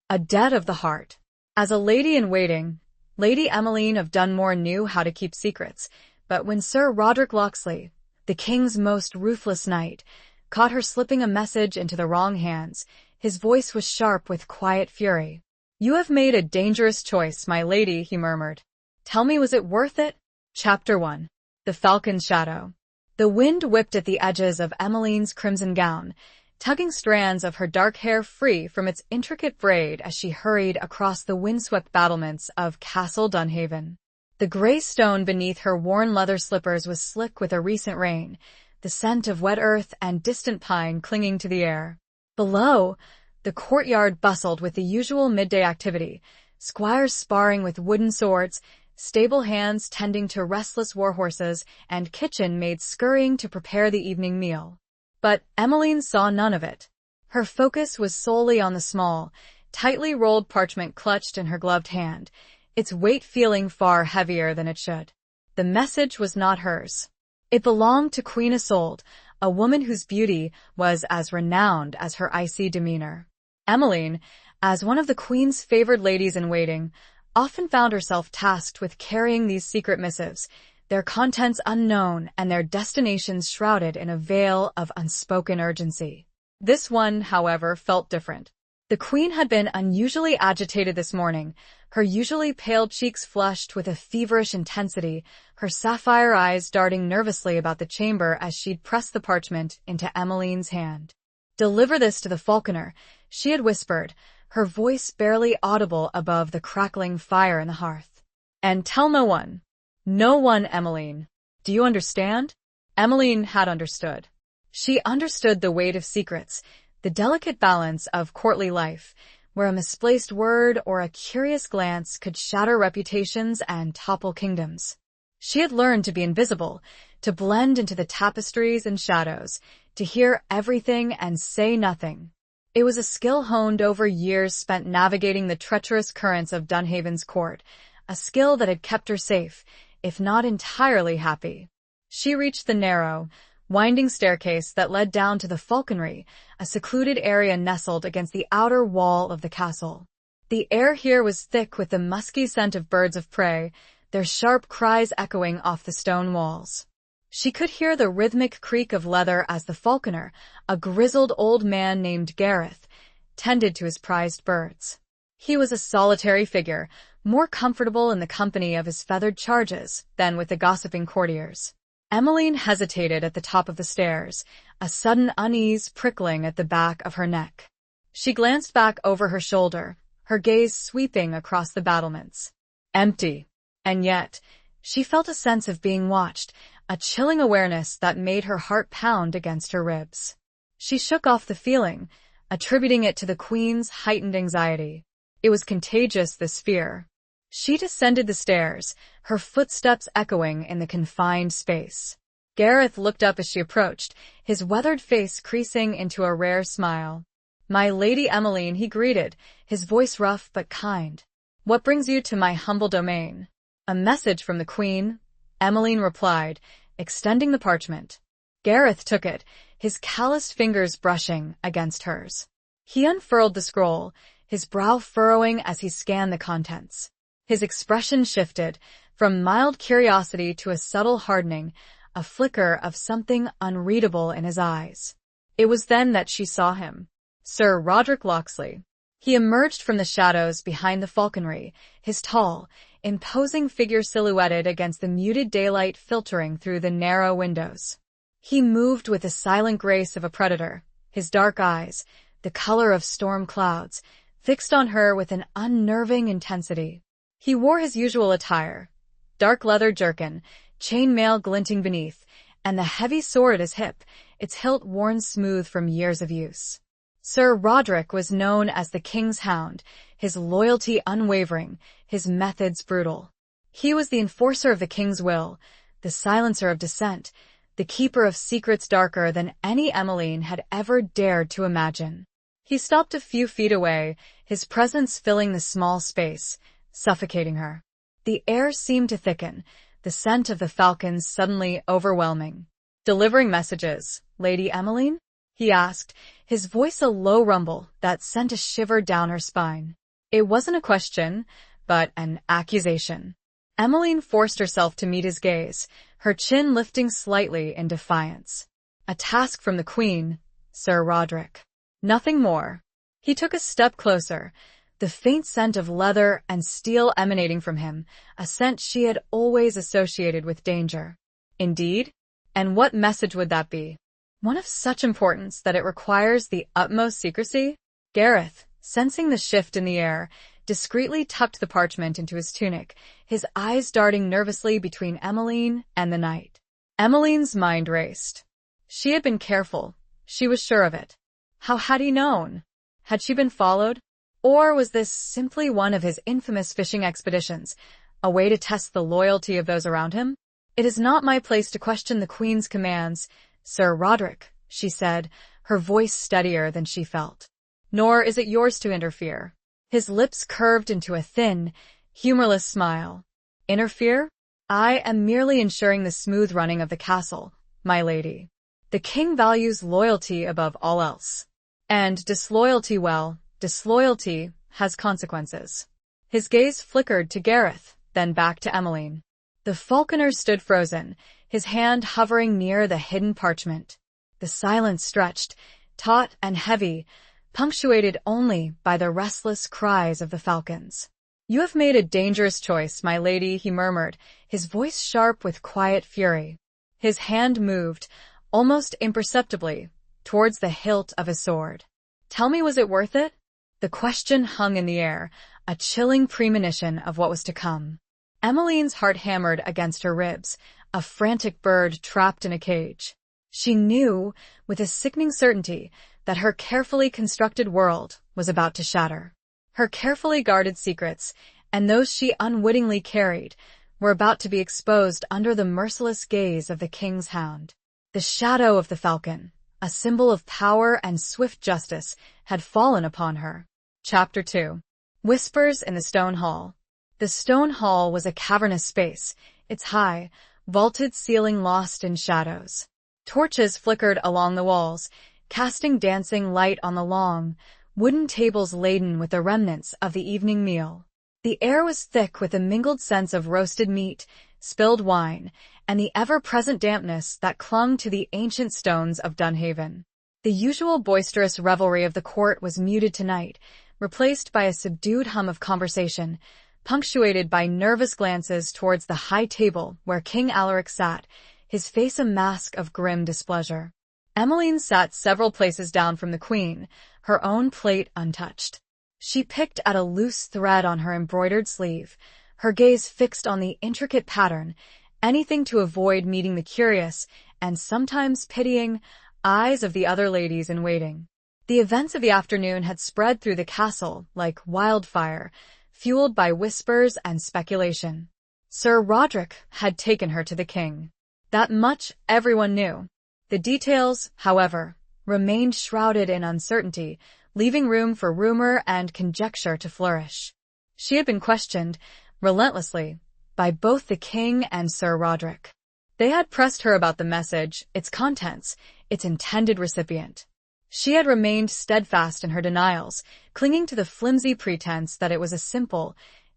A debt of the heart. As a lady-in-waiting, Lady Emmeline of Dunmore knew how to keep secrets, but when Sir Roderick Locksley, the king's most ruthless knight, caught her slipping a message into the wrong hands, his voice was sharp with quiet fury. "You have made a dangerous choice, my lady," he murmured. "Tell me, was it worth it?" Chapter 1. The Falcon's Shadow. The wind whipped at the edges of Emmeline's crimson gown, tugging strands of her dark hair free from its intricate braid as she hurried across the windswept battlements of Castle Dunhaven. The gray stone beneath her worn leather slippers was slick with a recent rain, the scent of wet earth and distant pine clinging to the air. Below, the courtyard bustled with the usual midday activity, squires sparring with wooden swords, stable hands tending to restless war-horses, and kitchen maids scurrying to prepare the evening meal. But Emmeline saw none of it. Her focus was solely on the small, tightly rolled parchment clutched in her gloved hand, its weight feeling far heavier than it should. The message was not hers. It belonged to Queen Isolde, a woman whose beauty was as renowned as her icy demeanor. Emmeline, as one of the Queen's favored ladies-in-waiting, often found herself tasked with carrying these secret missives, their contents unknown and their destinations shrouded in a veil of unspoken urgency. This one, however, felt different. The Queen had been unusually agitated this morning, her usually pale cheeks flushed with a feverish intensity, her sapphire eyes darting nervously about the chamber as she'd pressed the parchment into Emmeline's hand. "Deliver this to the falconer," she had whispered, her voice barely audible above the crackling fire in the hearth. "And tell no one. No one, Emmeline. Do you understand?" Emmeline had understood. She understood the weight of secrets, the delicate balance of courtly life, where a misplaced word or a curious glance could shatter reputations and topple kingdoms. She had learned to be invisible, to blend into the tapestries and shadows, to hear everything and say nothing. It was a skill honed over years spent navigating the treacherous currents of Dunhaven's court, a skill that had kept her safe, if not entirely happy. She reached the narrow, winding staircase that led down to the falconry, a secluded area nestled against the outer wall of the castle. The air here was thick with the musky scent of birds of prey, their sharp cries echoing off the stone walls. She could hear the rhythmic creak of leather as the falconer, a grizzled old man named Gareth, tended to his prized birds. He was a solitary figure, more comfortable in the company of his feathered charges than with the gossiping courtiers. Emmeline hesitated at the top of the stairs, a sudden unease prickling at the back of her neck. She glanced back over her shoulder, her gaze sweeping across the battlements. Empty. And yet, she felt a sense of being watched, a chilling awareness that made her heart pound against her ribs. She shook off the feeling, attributing it to the Queen's heightened anxiety. It was contagious, this fear. She descended the stairs, her footsteps echoing in the confined space. Gareth looked up as she approached, his weathered face creasing into a rare smile. "My Lady Emmeline," he greeted, his voice rough but kind. "What brings you to my humble domain?" "A message from the Queen," Emmeline replied, extending the parchment. Gareth took it, his calloused fingers brushing against hers. He unfurled the scroll, his brow furrowing as he scanned the contents. His expression shifted, from mild curiosity to a subtle hardening, a flicker of something unreadable in his eyes. It was then that she saw him. Sir Roderick Locksley. He emerged from the shadows behind the falconry, his tall, imposing figure silhouetted against the muted daylight filtering through the narrow windows. He moved with the silent grace of a predator, his dark eyes, the color of storm clouds, fixed on her with an unnerving intensity. He wore his usual attire, dark leather jerkin, chainmail glinting beneath, and the heavy sword at his hip, its hilt worn smooth from years of use. Sir Roderick was known as the King's Hound, his loyalty unwavering, his methods brutal. He was the enforcer of the King's will, the silencer of dissent, the keeper of secrets darker than any Emmeline had ever dared to imagine. He stopped a few feet away, his presence filling the small space, suffocating her. The air seemed to thicken, the scent of the falcons suddenly overwhelming. "Delivering messages, Lady Emmeline?" he asked, his voice a low rumble that sent a shiver down her spine. It wasn't a question, but an accusation. Emmeline forced herself to meet his gaze, her chin lifting slightly in defiance. A task from the Queen, Sir Roderick. Nothing more. He took a step closer, the faint scent of leather and steel emanating from him, a scent she had always associated with danger. Indeed? And what message would that be? One of such importance that it requires the utmost secrecy? Gareth, sensing the shift in the air, discreetly tucked the parchment into his tunic, his eyes darting nervously between Emmeline and the knight. Emmeline's mind raced. She had been careful. She was sure of it. How had he known? Had she been followed? Or was this simply one of his infamous fishing expeditions, a way to test the loyalty of those around him? It is not my place to question the Queen's commands, Sir Roderick, she said, her voice steadier than she felt. Nor is it yours to interfere. His lips curved into a thin, humorless smile. Interfere? I am merely ensuring the smooth running of the castle, my lady. The king values loyalty above all else. And disloyalty, well, disloyalty has consequences. His gaze flickered to Gareth, then back to Emmeline. The falconer stood frozen, his hand hovering near the hidden parchment. The silence stretched, taut and heavy, punctuated only by the restless cries of the falcons. You have made a dangerous choice, my lady, he murmured, his voice sharp with quiet fury. His hand moved, almost imperceptibly, towards the hilt of his sword. Tell me, was it worth it? The question hung in the air, a chilling premonition of what was to come. Emmeline's heart hammered against her ribs, a frantic bird trapped in a cage. She knew, with a sickening certainty, that her carefully constructed world was about to shatter. Her carefully guarded secrets, and those she unwittingly carried, were about to be exposed under the merciless gaze of the king's hound. The shadow of the falcon, a symbol of power and swift justice, had fallen upon her. Chapter 2. Whispers in the Stone Hall. The stone hall was a cavernous space, its high, vaulted ceiling lost in shadows. Torches flickered along the walls, casting dancing light on the long, wooden tables laden with the remnants of the evening meal. The air was thick with a mingled sense of roasted meat, spilled wine, and the ever-present dampness that clung to the ancient stones of Dunhaven. The usual boisterous revelry of the court was muted tonight, replaced by a subdued hum of conversation, punctuated by nervous glances towards the high table where King Alaric sat, his face a mask of grim displeasure. Emmeline sat several places down from the Queen, her own plate untouched. She picked at a loose thread on her embroidered sleeve, her gaze fixed on the intricate pattern, anything to avoid meeting the curious, and sometimes pitying, eyes of the other ladies in waiting. The events of the afternoon had spread through the castle like wildfire, fueled by whispers and speculation. Sir Roderick had taken her to the king. That much everyone knew. The details, however, remained shrouded in uncertainty, leaving room for rumor and conjecture to flourish. She had been questioned, relentlessly, by both the king and Sir Roderick. They had pressed her about the message, its contents, its intended recipient. She had remained steadfast in her denials, clinging to the flimsy pretense that it was a simple,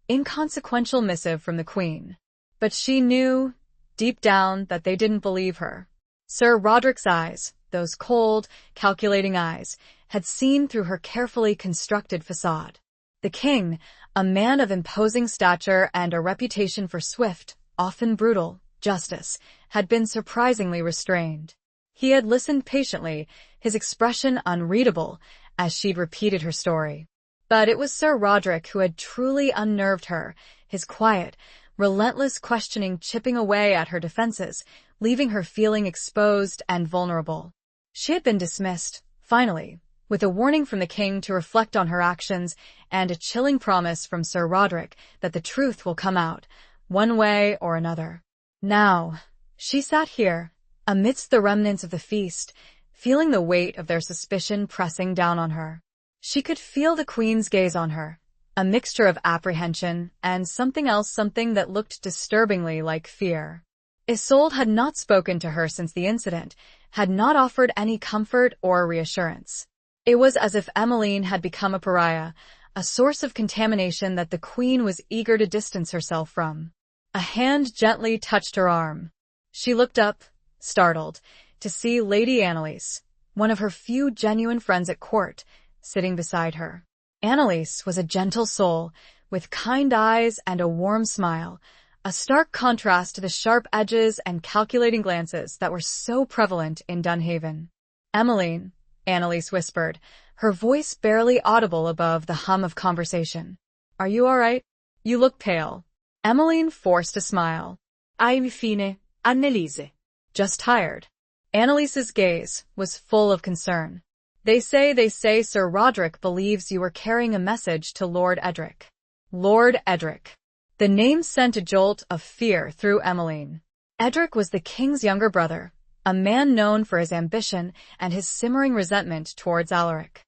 inconsequential missive from the Queen. But she knew, deep down, that they didn't believe her. Sir Roderick's eyes, those cold, calculating eyes, had seen through her carefully constructed facade. The king, a man of imposing stature and a reputation for swift, often brutal, justice, had been surprisingly restrained. He had listened patiently, his expression unreadable, as she'd repeated her story. But it was Sir Roderick who had truly unnerved her, his quiet, relentless questioning chipping away at her defenses, leaving her feeling exposed and vulnerable. She had been dismissed, finally, with a warning from the king to reflect on her actions and a chilling promise from Sir Roderick that the truth will come out, one way or another. Now, she sat here, amidst the remnants of the feast, feeling the weight of their suspicion pressing down on her. She could feel the Queen's gaze on her, a mixture of apprehension and something else, something that looked disturbingly like fear. Isolde had not spoken to her since the incident, had not offered any comfort or reassurance. It was as if Emmeline had become a pariah, a source of contamination that the queen was eager to distance herself from. A hand gently touched her arm. She looked up, startled, to see Lady Annalise, one of her few genuine friends at court, sitting beside her. Annalise was a gentle soul, with kind eyes and a warm smile, a stark contrast to the sharp edges and calculating glances that were so prevalent in Dunhaven. "Emmeline," Annalise whispered, her voice barely audible above the hum of conversation. "Are you all right? You look pale." Emmeline forced a smile. "I'm fine, Annelise. Just tired." Annalise's gaze was full of concern. They say Sir Roderick believes you were carrying a message to Lord Edric." Lord Edric. The name sent a jolt of fear through Emmeline. Edric was the king's younger brother, a man known for his ambition and his simmering resentment towards Alaric.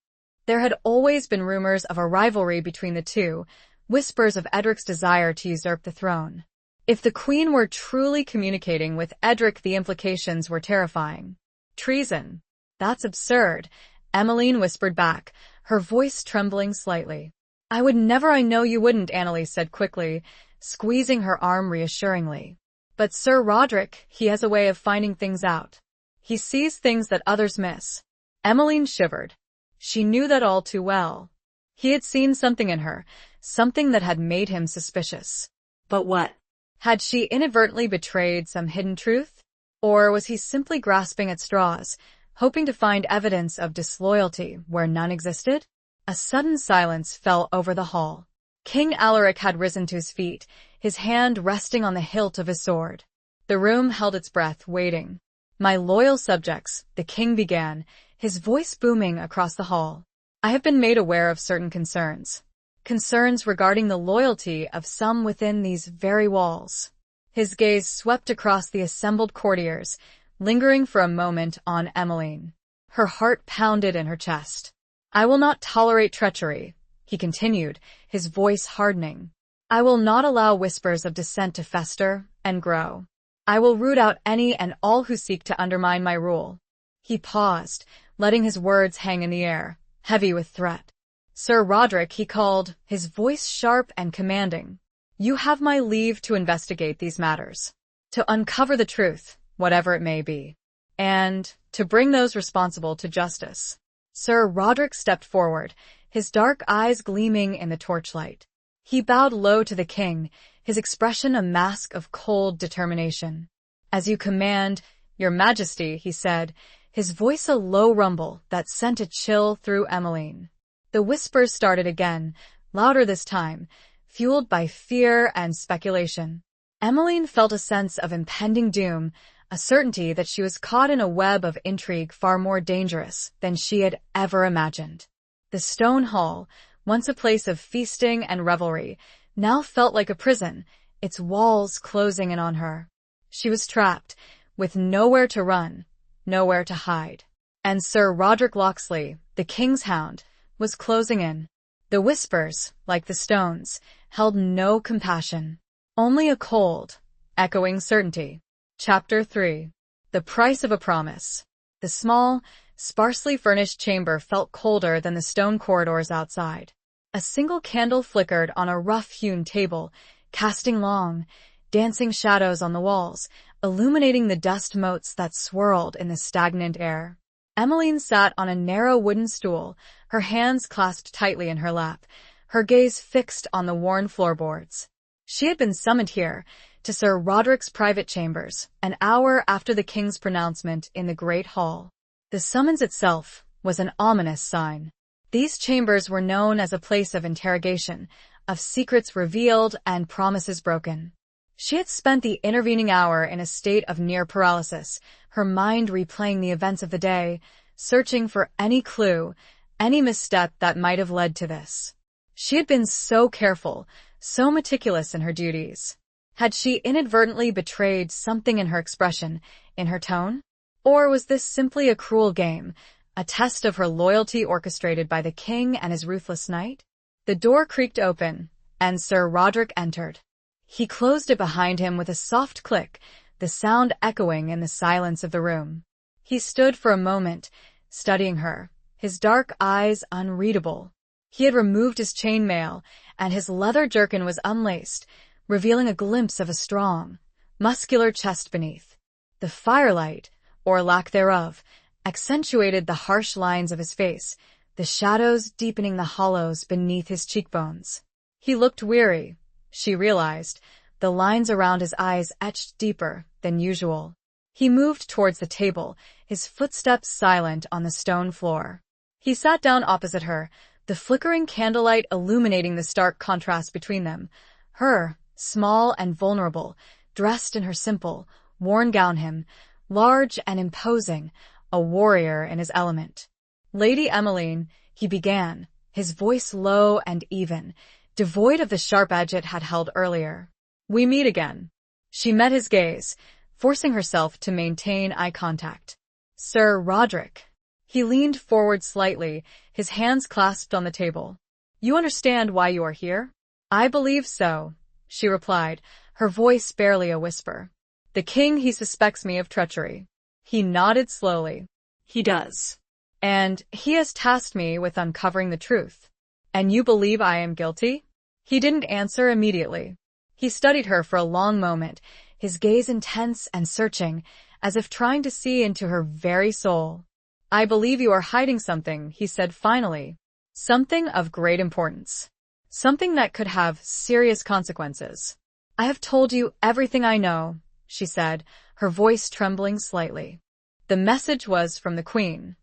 There had always been rumors of a rivalry between the two, whispers of Edric's desire to usurp the throne. If the queen were truly communicating with Edric, the implications were terrifying. "Treason. That's absurd," Emmeline whispered back, her voice trembling slightly. "I would never." "I know you wouldn't," Annalise said quickly, squeezing her arm reassuringly. "But Sir Roderick, he has a way of finding things out. He sees things that others miss." Emmeline shivered. She knew that all too well. He had seen something in her, something that had made him suspicious. But what? Had she inadvertently betrayed some hidden truth? Or was he simply grasping at straws, hoping to find evidence of disloyalty where none existed? A sudden silence fell over the hall. King Alaric had risen to his feet, his hand resting on the hilt of his sword. The room held its breath, waiting. "My loyal subjects," the king began, his voice booming across the hall. "I have been made aware of certain concerns. Concerns regarding the loyalty of some within these very walls." His gaze swept across the assembled courtiers, lingering for a moment on Emmeline. Her heart pounded in her chest. "I will not tolerate treachery," he continued, his voice hardening. "I will not allow whispers of dissent to fester and grow. I will root out any and all who seek to undermine my rule." He paused, letting his words hang in the air, heavy with threat. "Sir Roderick," he called, his voice sharp and commanding. "You have my leave to investigate these matters, to uncover the truth, whatever it may be, and to bring those responsible to justice." Sir Roderick stepped forward, his dark eyes gleaming in the torchlight. He bowed low to the king, his expression a mask of cold determination. "As you command, Your Majesty," he said, his voice a low rumble that sent a chill through Emmeline. The whispers started again, louder this time, fueled by fear and speculation. Emmeline felt a sense of impending doom, a certainty that she was caught in a web of intrigue far more dangerous than she had ever imagined. The stone hall, once a place of feasting and revelry, now felt like a prison, its walls closing in on her. She was trapped, with nowhere to run, nowhere to hide. And Sir Roderick Locksley, the king's hound, was closing in. The whispers, like the stones, held no compassion, only a cold, echoing certainty. Chapter 3. The Price of a Promise. The small, sparsely furnished chamber felt colder than the stone corridors outside. A single candle flickered on a rough-hewn table, casting long, dancing shadows on the walls, illuminating the dust motes that swirled in the stagnant air. Emmeline sat on a narrow wooden stool, her hands clasped tightly in her lap, her gaze fixed on the worn floorboards. She had been summoned here, to Sir Roderick's private chambers, an hour after the king's pronouncement in the great hall. The summons itself was an ominous sign. These chambers were known as a place of interrogation, of secrets revealed and promises broken. She had spent the intervening hour in a state of near paralysis, her mind replaying the events of the day, searching for any clue, any misstep that might have led to this. She had been so careful, so meticulous in her duties. Had she inadvertently betrayed something in her expression, in her tone? Or was this simply a cruel game, a test of her loyalty orchestrated by the king and his ruthless knight? The door creaked open, and Sir Roderick entered. He closed it behind him with a soft click, the sound echoing in the silence of the room. He stood for a moment, studying her, his dark eyes unreadable. He had removed his chainmail, and his leather jerkin was unlaced, revealing a glimpse of a strong, muscular chest beneath. The firelight, or lack thereof, accentuated the harsh lines of his face, the shadows deepening the hollows beneath his cheekbones. He looked weary, she realized, the lines around his eyes etched deeper than usual. He moved towards the table, his footsteps silent on the stone floor. He sat down opposite her, the flickering candlelight illuminating the stark contrast between them. Her, small and vulnerable, dressed in her simple, worn gown, him, large and imposing, a warrior in his element. Lady Emmeline, he began, his voice low and even, devoid of the sharp edge it had held earlier. We meet again. She met his gaze, forcing herself to maintain eye contact. Sir Roderick. He leaned forward slightly, his hands clasped on the table. You understand why you are here? I believe so, she replied, her voice barely a whisper. The king, he suspects me of treachery. He nodded slowly. He does. And he has tasked me with uncovering the truth. And you believe I am guilty? He didn't answer immediately. He studied her for a long moment, his gaze intense and searching, as if trying to see into her very soul. I believe you are hiding something, he said finally. Something of great importance. Something that could have serious consequences. I have told you everything I know, she said, her voice trembling slightly. The message was from the Queen.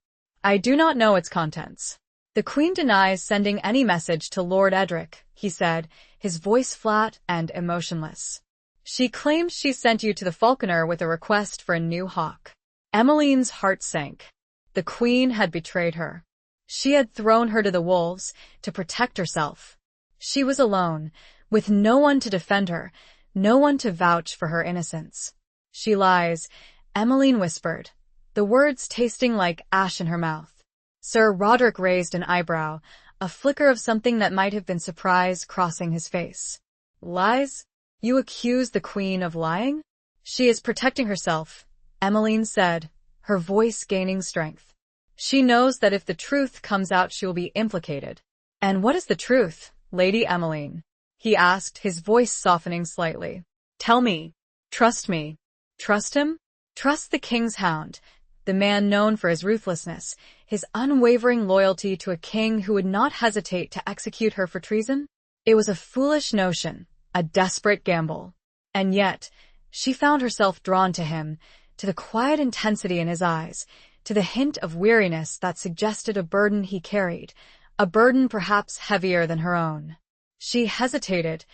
I do not know its contents. The Queen denies sending any message to Lord Edric, he said, his voice flat and emotionless. She claims she sent you to the falconer with a request for a new hawk. Emmeline's heart sank. The Queen had betrayed her. She had thrown her to the wolves to protect herself. She was alone, with no one to defend her, no one to vouch for her innocence. She lies, Emmeline whispered, the words tasting like ash in her mouth. Sir Roderick raised an eyebrow, a flicker of something that might have been surprise crossing his face. Lies? You accuse the Queen of lying? She is protecting herself, Emmeline said, her voice gaining strength. She knows that if the truth comes out she will be implicated. And what is the truth, Lady Emmeline? He asked, his voice softening slightly. Tell me. Trust me. Trust him? Trust the king's hound, the man known for his ruthlessness, his unwavering loyalty to a king who would not hesitate to execute her for treason? It was a foolish notion, a desperate gamble. And yet, she found herself drawn to him, to the quiet intensity in his eyes, to the hint of weariness that suggested a burden he carried, a burden perhaps heavier than her own. She hesitated,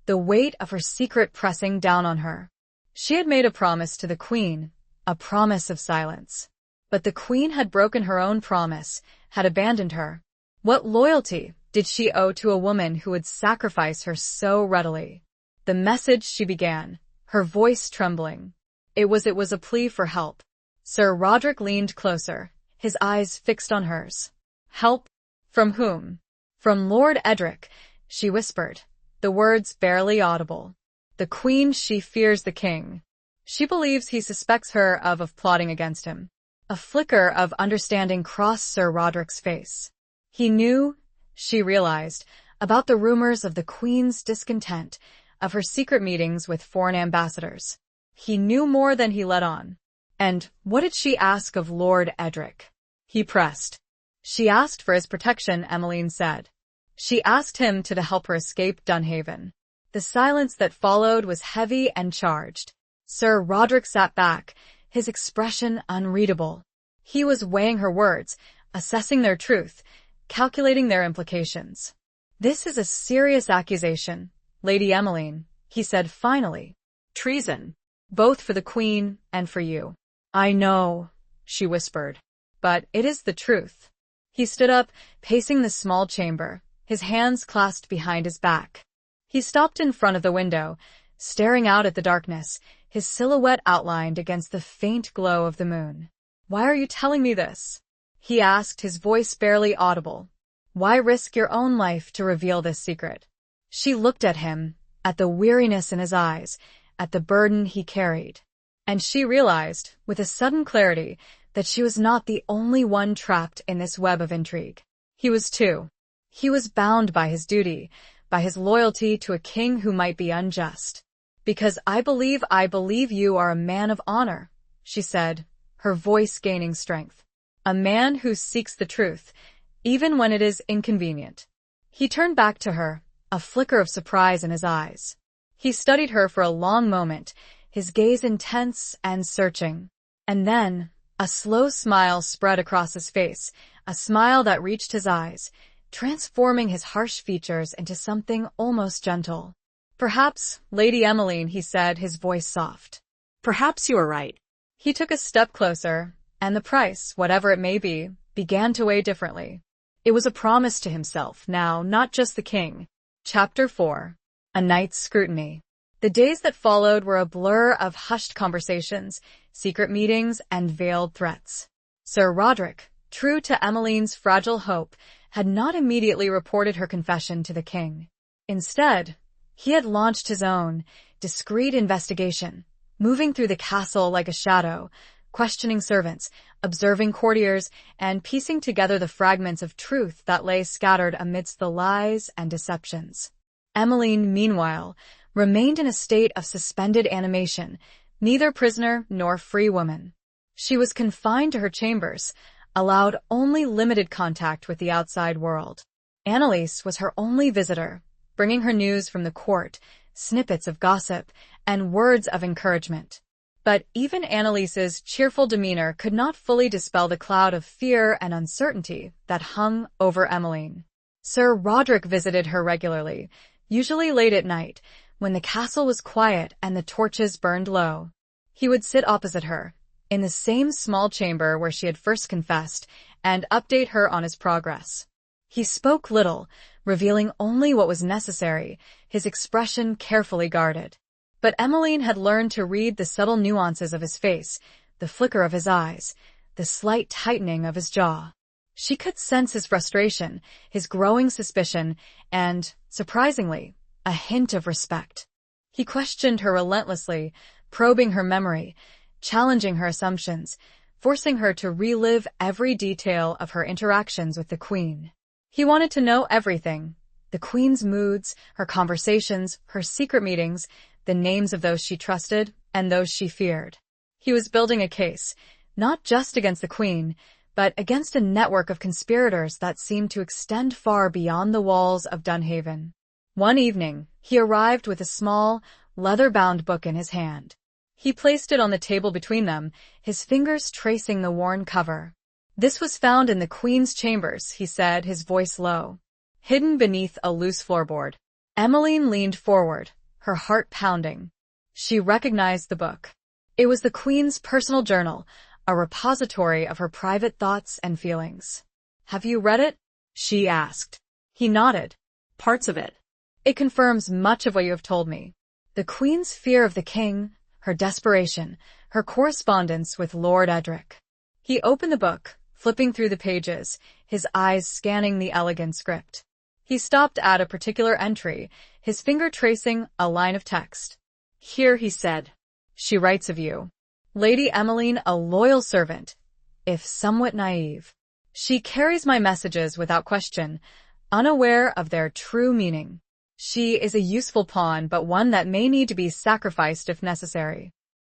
the weight of her secret pressing down on her. She had made a promise to the Queen, a promise of silence. But the Queen had broken her own promise, had abandoned her. What loyalty did she owe to a woman who would sacrifice her so readily? The message, she began, her voice trembling. It was a plea for help. Sir Roderick leaned closer, his eyes fixed on hers. Help? From whom? From Lord Edric, she whispered, the words barely audible. The Queen, she fears the king. She believes he suspects her of plotting against him. A flicker of understanding crossed Sir Roderick's face. He knew, she realized, about the rumors of the Queen's discontent, of her secret meetings with foreign ambassadors. He knew more than he let on. And what did she ask of Lord Edric? He pressed. She asked for his protection, Emmeline said. She asked him to help her escape Dunhaven. The silence that followed was heavy and charged. Sir Roderick sat back, his expression unreadable. He was weighing her words, assessing their truth, calculating their implications. This is a serious accusation, Lady Emmeline, he said finally. Treason. Both for the Queen and for you. I know, she whispered. But it is the truth. He stood up, pacing the small chamber, his hands clasped behind his back. He stopped in front of the window, staring out at the darkness, his silhouette outlined against the faint glow of the moon. Why are you telling me this? He asked, his voice barely audible. Why risk your own life to reveal this secret? She looked at him, at the weariness in his eyes, at the burden he carried. And she realized, with a sudden clarity, that she was not the only one trapped in this web of intrigue. He was too. He was bound by his duty, by his loyalty to a king who might be unjust. "Because I believe you are a man of honor," she said, her voice gaining strength. "A man who seeks the truth, even when it is inconvenient." He turned back to her, a flicker of surprise in his eyes. He studied her for a long moment, his gaze intense and searching. And then, a slow smile spread across his face, a smile that reached his eyes, transforming his harsh features into something almost gentle. "Perhaps, Lady Emmeline," he said, his voice soft. "Perhaps you are right." He took a step closer, and the price, whatever it may be, began to weigh differently. It was a promise to himself, now, not just the king. Chapter 4. A Night's Scrutiny. The days that followed were a blur of hushed conversations, secret meetings, and veiled threats. Sir Roderick, true to Emmeline's fragile hope, had not immediately reported her confession to the king. Instead, he had launched his own, discreet investigation, moving through the castle like a shadow, questioning servants, observing courtiers, and piecing together the fragments of truth that lay scattered amidst the lies and deceptions. Emmeline, meanwhile, remained in a state of suspended animation, neither prisoner nor free woman. She was confined to her chambers, allowed only limited contact with the outside world. Annalise was her only visitor, bringing her news from the court, snippets of gossip, and words of encouragement. But even Annalise's cheerful demeanor could not fully dispel the cloud of fear and uncertainty that hung over Emmeline. Sir Roderick visited her regularly, usually late at night, when the castle was quiet and the torches burned low. He would sit opposite her, in the same small chamber where she had first confessed, and update her on his progress. He spoke little, revealing only what was necessary, his expression carefully guarded. But Emmeline had learned to read the subtle nuances of his face, the flicker of his eyes, the slight tightening of his jaw. She could sense his frustration, his growing suspicion, and, surprisingly, a hint of respect. He questioned her relentlessly, probing her memory, challenging her assumptions, forcing her to relive every detail of her interactions with the Queen. He wanted to know everything: the Queen's moods, her conversations, her secret meetings, the names of those she trusted and those she feared. He was building a case, not just against the Queen, but against a network of conspirators that seemed to extend far beyond the walls of Dunhaven. One evening, he arrived with a small, leather-bound book in his hand. He placed it on the table between them, his fingers tracing the worn cover. "This was found in the Queen's chambers," he said, his voice low, hidden beneath a loose floorboard. Emmeline leaned forward, her heart pounding. She recognized the book. It was the Queen's personal journal, a repository of her private thoughts and feelings. "Have you read it?" she asked. He nodded. "Parts of it." "It confirms much of what you have told me. The Queen's fear of the king, her desperation, her correspondence with Lord Edric." He opened the book, flipping through the pages, his eyes scanning the elegant script. He stopped at a particular entry, his finger tracing a line of text. "Here," he said, "she writes of you, Lady Emmeline, a loyal servant, if somewhat naive. She carries my messages without question, unaware of their true meaning. She is a useful pawn, but one that may need to be sacrificed if necessary."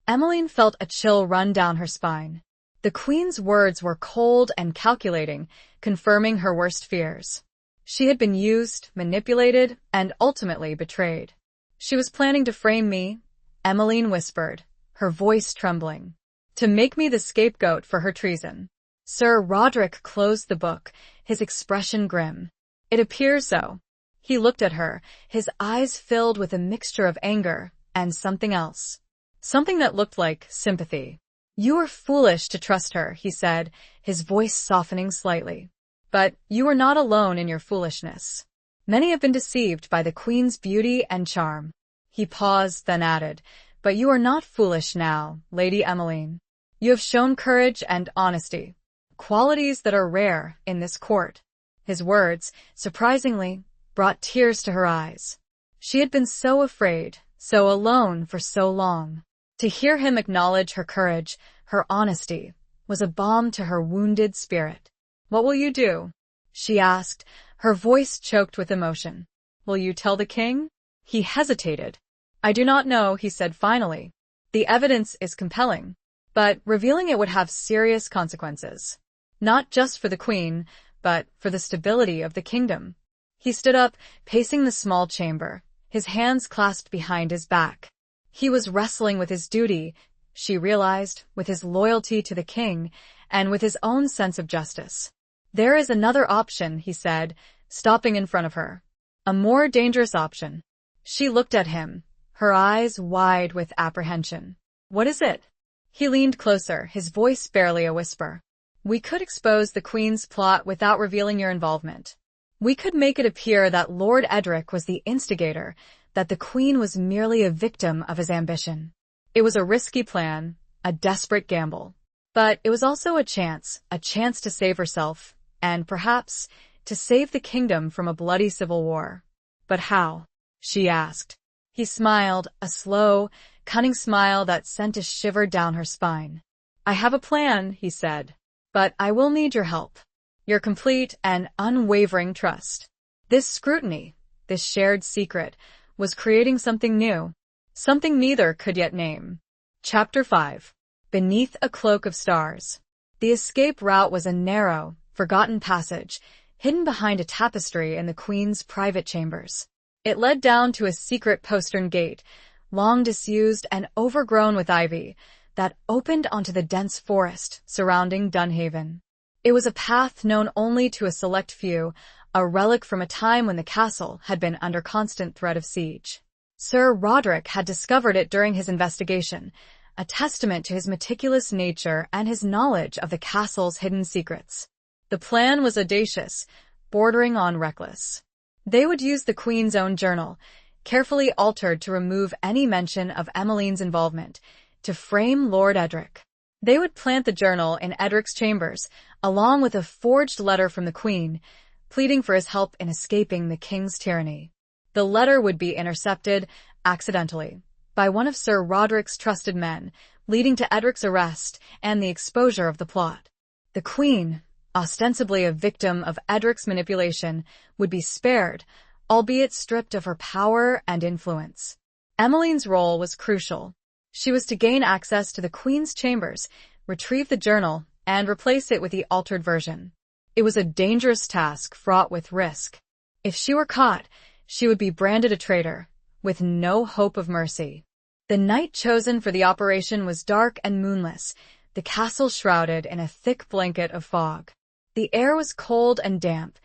Emmeline felt a chill run down her spine. The Queen's words were cold and calculating, confirming her worst fears. She had been used, manipulated, and ultimately betrayed. "She was planning to frame me," Emmeline whispered, her voice trembling, "to make me the scapegoat for her treason." Sir Roderick closed the book, his expression grim. "It appears so." He looked at her, his eyes filled with a mixture of anger and something else. Something that looked like sympathy. "You are foolish to trust her," he said, his voice softening slightly. "But you are not alone in your foolishness. Many have been deceived by the Queen's beauty and charm." He paused, then added, "But you are not foolish now, Lady Emmeline. You have shown courage and honesty, qualities that are rare in this court." His words, surprisingly, brought tears to her eyes. She had been so afraid, so alone for so long. To hear him acknowledge her courage, her honesty, was a balm to her wounded spirit. "What will you do?" she asked, her voice choked with emotion. "Will you tell the king?" He hesitated. "I do not know," he said finally. "The evidence is compelling, but revealing it would have serious consequences. Not just for the queen, but for the stability of the kingdom." He stood up, pacing the small chamber, his hands clasped behind his back. He was wrestling with his duty, she realized, with his loyalty to the king, and with his own sense of justice. "There is another option," he said, stopping in front of her. "A more dangerous option." She looked at him, her eyes wide with apprehension. "What is it?" He leaned closer, his voice barely a whisper. "We could expose the Queen's plot without revealing your involvement. We could make it appear that Lord Edric was the instigator, that the Queen was merely a victim of his ambition." It was a risky plan, a desperate gamble. But it was also a chance to save herself, and perhaps to save the kingdom from a bloody civil war. "But how?" she asked. He smiled, a slow, cunning smile that sent a shiver down her spine. "I have a plan," he said, "but I will need your help. Your complete and unwavering trust." This scrutiny, this shared secret, was creating something new, something neither could yet name. Chapter 5. Beneath a Cloak of Stars. The escape route was a narrow, forgotten passage, hidden behind a tapestry in the Queen's private chambers. It led down to a secret postern gate, long disused and overgrown with ivy, that opened onto the dense forest surrounding Dunhaven. It was a path known only to a select few, a relic from a time when the castle had been under constant threat of siege. Sir Roderick had discovered it during his investigation, a testament to his meticulous nature and his knowledge of the castle's hidden secrets. The plan was audacious, bordering on reckless. They would use the Queen's own journal, carefully altered to remove any mention of Emmeline's involvement, to frame Lord Edric. They would plant the journal in Edric's chambers, along with a forged letter from the Queen, pleading for his help in escaping the king's tyranny. The letter would be intercepted, accidentally, by one of Sir Roderick's trusted men, leading to Edric's arrest and the exposure of the plot. The Queen, ostensibly a victim of Edric's manipulation, would be spared, albeit stripped of her power and influence. Emmeline's role was crucial. She was to gain access to the Queen's chambers, retrieve the journal, and replace it with the altered version. It was a dangerous task fraught with risk. If she were caught, she would be branded a traitor, with no hope of mercy. The night chosen for the operation was dark and moonless, the castle shrouded in a thick blanket of fog. The air was cold and damp,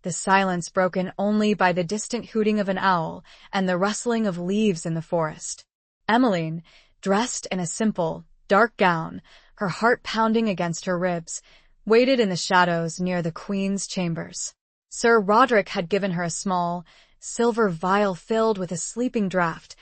the silence broken only by the distant hooting of an owl and the rustling of leaves in the forest. Emmeline, dressed in a simple, dark gown, her heart pounding against her ribs, waited in the shadows near the Queen's chambers. Sir Roderick had given her a small, silver vial filled with a sleeping draught,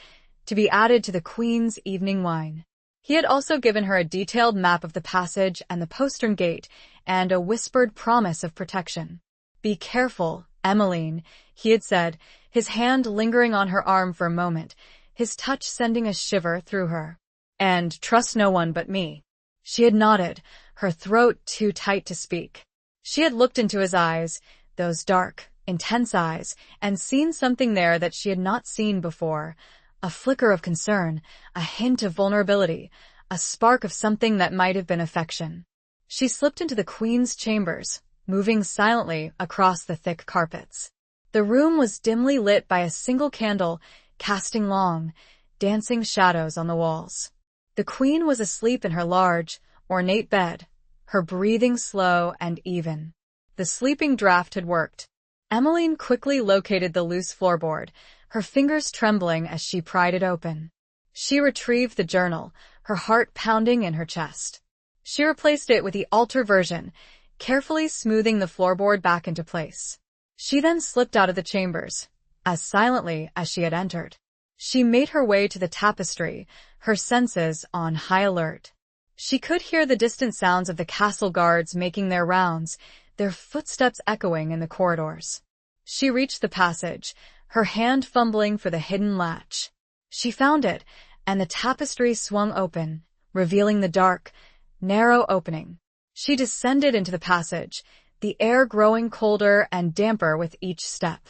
to be added to the Queen's evening wine. He had also given her a detailed map of the passage and the postern gate, and a whispered promise of protection. "Be careful, Emmeline," he had said, his hand lingering on her arm for a moment, his touch sending a shiver through her. "And trust no one but me." She had nodded, her throat too tight to speak. She had looked into his eyes, those dark, intense eyes, and seen something there that she had not seen before. A flicker of concern, a hint of vulnerability, a spark of something that might have been affection. She slipped into the Queen's chambers, moving silently across the thick carpets. The room was dimly lit by a single candle, casting long, dancing shadows on the walls. The Queen was asleep in her large, ornate bed, her breathing slow and even. The sleeping draught had worked. Emmeline quickly located the loose floorboard, her fingers trembling as she pried it open. She retrieved the journal, her heart pounding in her chest. She replaced it with the altar version, carefully smoothing the floorboard back into place. She then slipped out of the chambers, as silently as she had entered. She made her way to the tapestry, her senses on high alert. She could hear the distant sounds of the castle guards making their rounds, their footsteps echoing in the corridors. She reached the passage, her hand fumbling for the hidden latch. She found it, and the tapestry swung open, revealing the dark, narrow opening. She descended into the passage, the air growing colder and damper with each step.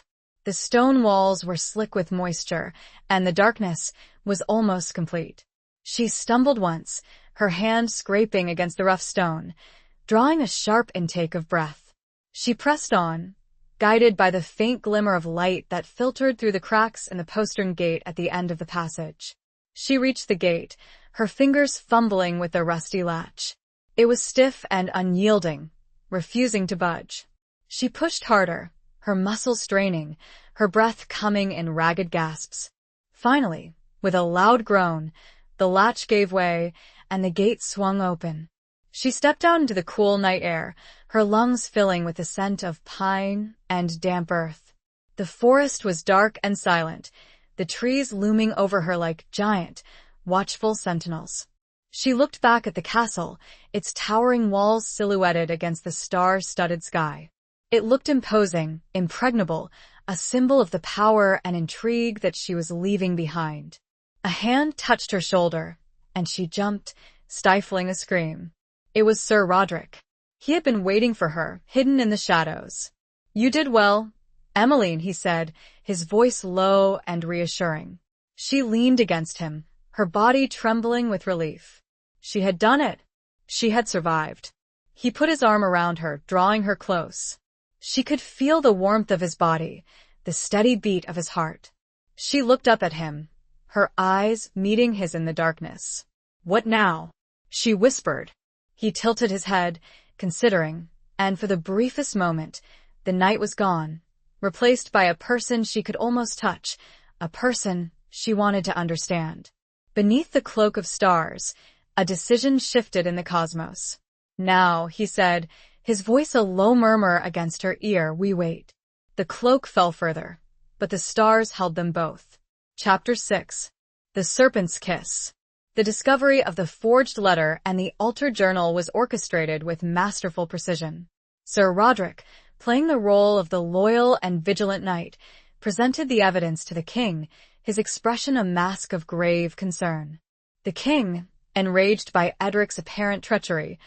The stone walls were slick with moisture, and the darkness was almost complete. She stumbled once, her hand scraping against the rough stone, drawing a sharp intake of breath. She pressed on, guided by the faint glimmer of light that filtered through the cracks in the postern gate at the end of the passage. She reached the gate, her fingers fumbling with the rusty latch. It was stiff and unyielding, refusing to budge. She pushed harder, her muscles straining, her breath coming in ragged gasps. Finally, with a loud groan, the latch gave way, and the gate swung open. She stepped out into the cool night air, her lungs filling with the scent of pine and damp earth. The forest was dark and silent, the trees looming over her like giant, watchful sentinels. She looked back at the castle, its towering walls silhouetted against the star-studded sky. It looked imposing, impregnable, a symbol of the power and intrigue that she was leaving behind. A hand touched her shoulder, and she jumped, stifling a scream. It was Sir Roderick. He had been waiting for her, hidden in the shadows. "You did well, Emmeline," he said, his voice low and reassuring. She leaned against him, her body trembling with relief. She had done it. She had survived. He put his arm around her, drawing her close. She could feel the warmth of his body, the steady beat of his heart. She looked up at him, her eyes meeting his in the darkness. "What now?" she whispered. He tilted his head, considering, and for the briefest moment, the night was gone, replaced by a person she could almost touch, a person she wanted to understand. Beneath the cloak of stars, a decision shifted in the cosmos. "Now," he said, his voice a low murmur against her ear, "we wait." The cloak fell further, but the stars held them both. Chapter 6. The Serpent's Kiss. The discovery of the forged letter and the altered journal was orchestrated with masterful precision. Sir Roderick, playing the role of the loyal and vigilant knight, presented the evidence to the king, his expression a mask of grave concern. The king, enraged by Edric's apparent treachery,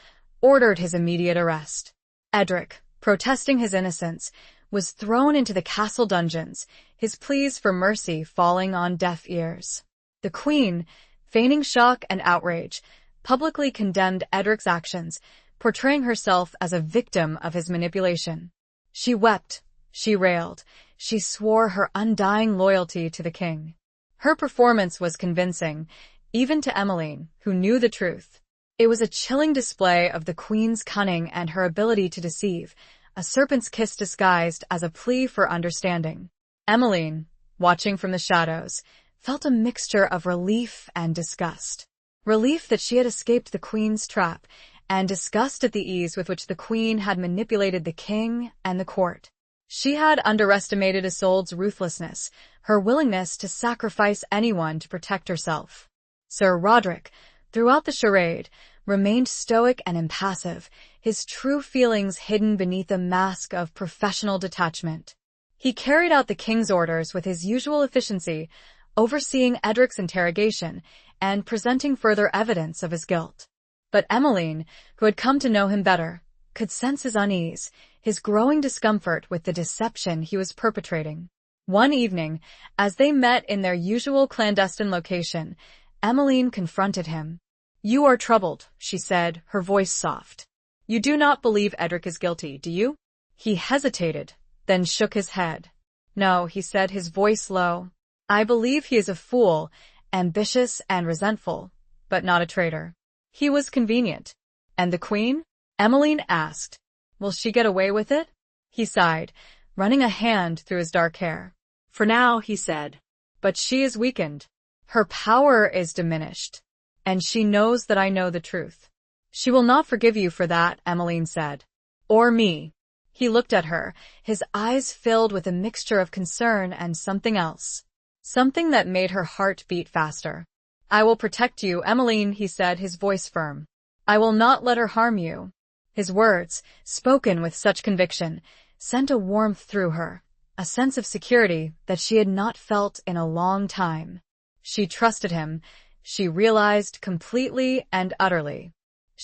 ordered his immediate arrest. Edric, protesting his innocence, was thrown into the castle dungeons, his pleas for mercy falling on deaf ears. The queen, feigning shock and outrage, publicly condemned Edric's actions, portraying herself as a victim of his manipulation. She wept, she railed, she swore her undying loyalty to the king. Her performance was convincing, even to Emmeline, who knew the truth. It was a chilling display of the queen's cunning and her ability to deceive, a serpent's kiss disguised as a plea for understanding. Emmeline, watching from the shadows, felt a mixture of relief and disgust. Relief that she had escaped the queen's trap, and disgust at the ease with which the queen had manipulated the king and the court. She had underestimated Isolde's ruthlessness, her willingness to sacrifice anyone to protect herself. Sir Roderick, throughout the charade, remained stoic and impassive, his true feelings hidden beneath a mask of professional detachment. He carried out the king's orders with his usual efficiency, overseeing Edric's interrogation and presenting further evidence of his guilt. But Emmeline, who had come to know him better, could sense his unease, his growing discomfort with the deception he was perpetrating. One evening, as they met in their usual clandestine location, Emmeline confronted him. "You are troubled," she said, her voice soft. "You do not believe Edric is guilty, do you?" He hesitated, then shook his head. "No," he said, his voice low. "I believe he is a fool, ambitious and resentful, but not a traitor." He was convenient. "And the queen?" Emmeline asked. "Will she get away with it?" He sighed, running a hand through his dark hair. "For now," he said. "But she is weakened. Her power is diminished. And she knows that I know the truth." "She will not forgive you for that," Emmeline said. "Or me." He looked at her, his eyes filled with a mixture of concern and something else. Something that made her heart beat faster. "I will protect you, Emmeline," he said, his voice firm. "I will not let her harm you." His words, spoken with such conviction, sent a warmth through her, a sense of security that she had not felt in a long time. She trusted him, she realized completely and utterly.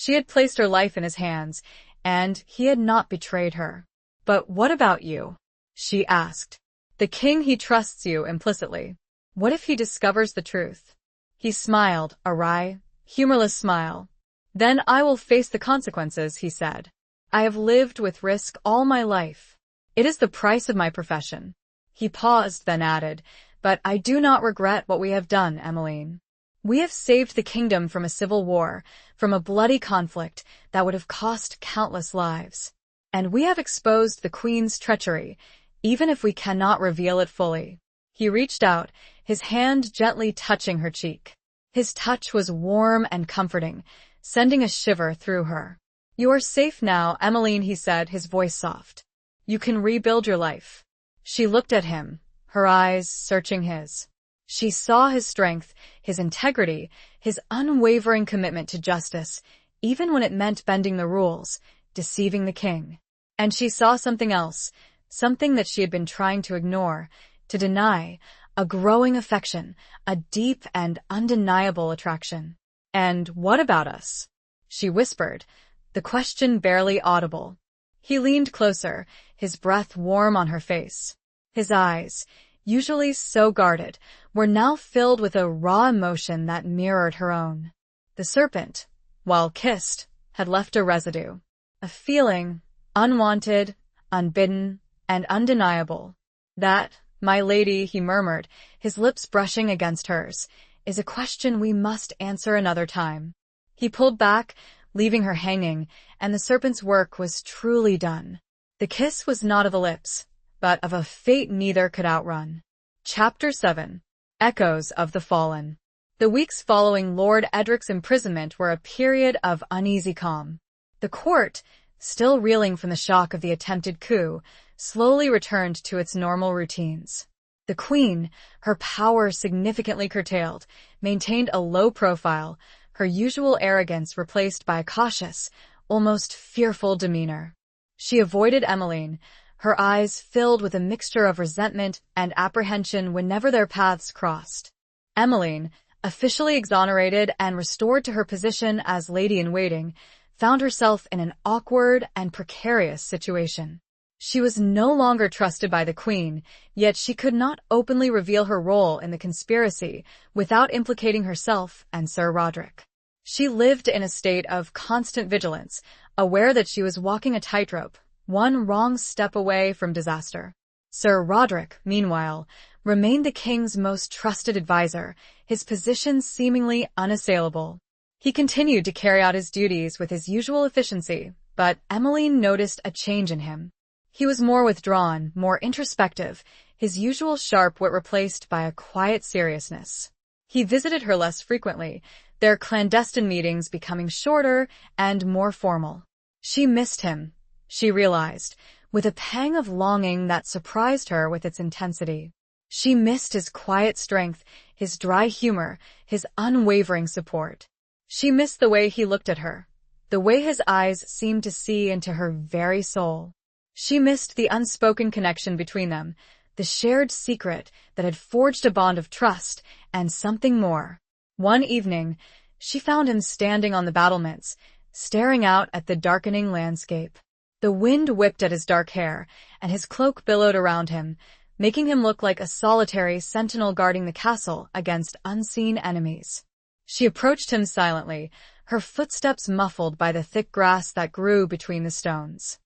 She had placed her life in his hands, and he had not betrayed her. "But what about you?" she asked. "The king, he trusts you implicitly. What if he discovers the truth?" He smiled, a wry, humorless smile. "Then I will face the consequences," he said. "I have lived with risk all my life. It is the price of my profession." He paused, then added, "But I do not regret what we have done, Emmeline. We have saved the kingdom from a civil war, from a bloody conflict that would have cost countless lives. And we have exposed the Queen's treachery, even if we cannot reveal it fully." He reached out, his hand gently touching her cheek. His touch was warm and comforting, sending a shiver through her. "You are safe now, Emmeline," he said, his voice soft. "You can rebuild your life." She looked at him, her eyes searching his. She saw his strength, his integrity, his unwavering commitment to justice, even when it meant bending the rules, deceiving the king. And she saw something else, something that she had been trying to ignore, to deny, a growing affection, a deep and undeniable attraction. "And what about us?" she whispered, the question barely audible. He leaned closer, his breath warm on her face. His eyes, usually so guarded, were now filled with a raw emotion that mirrored her own. The serpent, while kissed, had left a residue, a feeling, unwanted, unbidden, and undeniable. "That, my lady," he murmured, his lips brushing against hers, "is a question we must answer another time." He pulled back, leaving her hanging, and the serpent's work was truly done. The kiss was not of the lips, but of a fate neither could outrun. Chapter 7. Echoes of the Fallen. The weeks following Lord Edric's imprisonment were a period of uneasy calm. The court, still reeling from the shock of the attempted coup, slowly returned to its normal routines. The Queen, her power significantly curtailed, maintained a low profile, her usual arrogance replaced by a cautious, almost fearful demeanor. She avoided Emmeline, her eyes filled with a mixture of resentment and apprehension whenever their paths crossed. Emmeline, officially exonerated and restored to her position as lady-in-waiting, found herself in an awkward and precarious situation. She was no longer trusted by the Queen, yet she could not openly reveal her role in the conspiracy without implicating herself and Sir Roderick. She lived in a state of constant vigilance, aware that she was walking a tightrope, one wrong step away from disaster. Sir Roderick, meanwhile, remained the king's most trusted advisor, his position seemingly unassailable. He continued to carry out his duties with his usual efficiency, but Emmeline noticed a change in him. He was more withdrawn, more introspective, his usual sharp wit replaced by a quiet seriousness. He visited her less frequently, their clandestine meetings becoming shorter and more formal. She missed him, she realized, with a pang of longing that surprised her with its intensity. She missed his quiet strength, his dry humor, his unwavering support. She missed the way he looked at her, the way his eyes seemed to see into her very soul. She missed the unspoken connection between them, the shared secret that had forged a bond of trust and something more. One evening, she found him standing on the battlements, staring out at the darkening landscape. The wind whipped at his dark hair, and his cloak billowed around him, making him look like a solitary sentinel guarding the castle against unseen enemies. She approached him silently, her footsteps muffled by the thick grass that grew between the stones.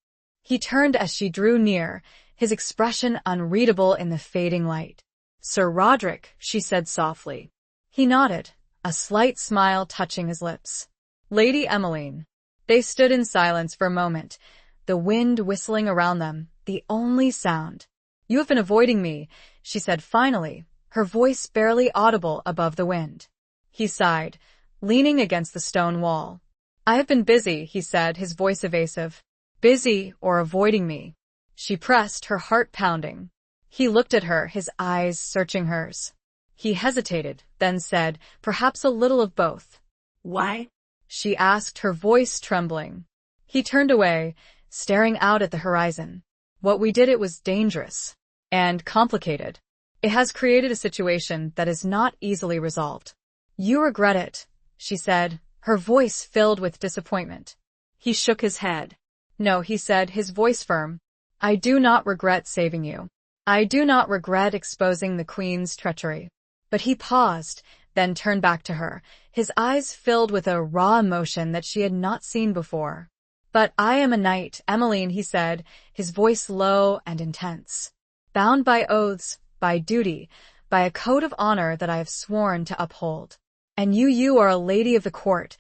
He turned as she drew near, his expression unreadable in the fading light. "Sir Roderick," she said softly. He nodded, a slight smile touching his lips. "Lady Emmeline." They stood in silence for a moment, the wind whistling around them, the only sound. "You have been avoiding me," she said finally, her voice barely audible above the wind. He sighed, leaning against the stone wall. "I have been busy," he said, his voice evasive. "Busy or avoiding me?" She pressed, her heart pounding. He looked at her, his eyes searching hers. He hesitated, then said, "Perhaps a little of both." "Why?" she asked, her voice trembling. He turned away, staring out at the horizon. "What we did, it was dangerous and complicated. It has created a situation that is not easily resolved." "You regret it," she said, her voice filled with disappointment. He shook his head. No, he said, his voice firm. I do not regret saving you. I do not regret exposing the queen's treachery. But he paused, then turned back to her, his eyes filled with a raw emotion that she had not seen before. But I am a knight, Emmeline, he said, his voice low and intense. Bound by oaths, by duty, by a code of honor that I have sworn to uphold. And you are a lady of the court,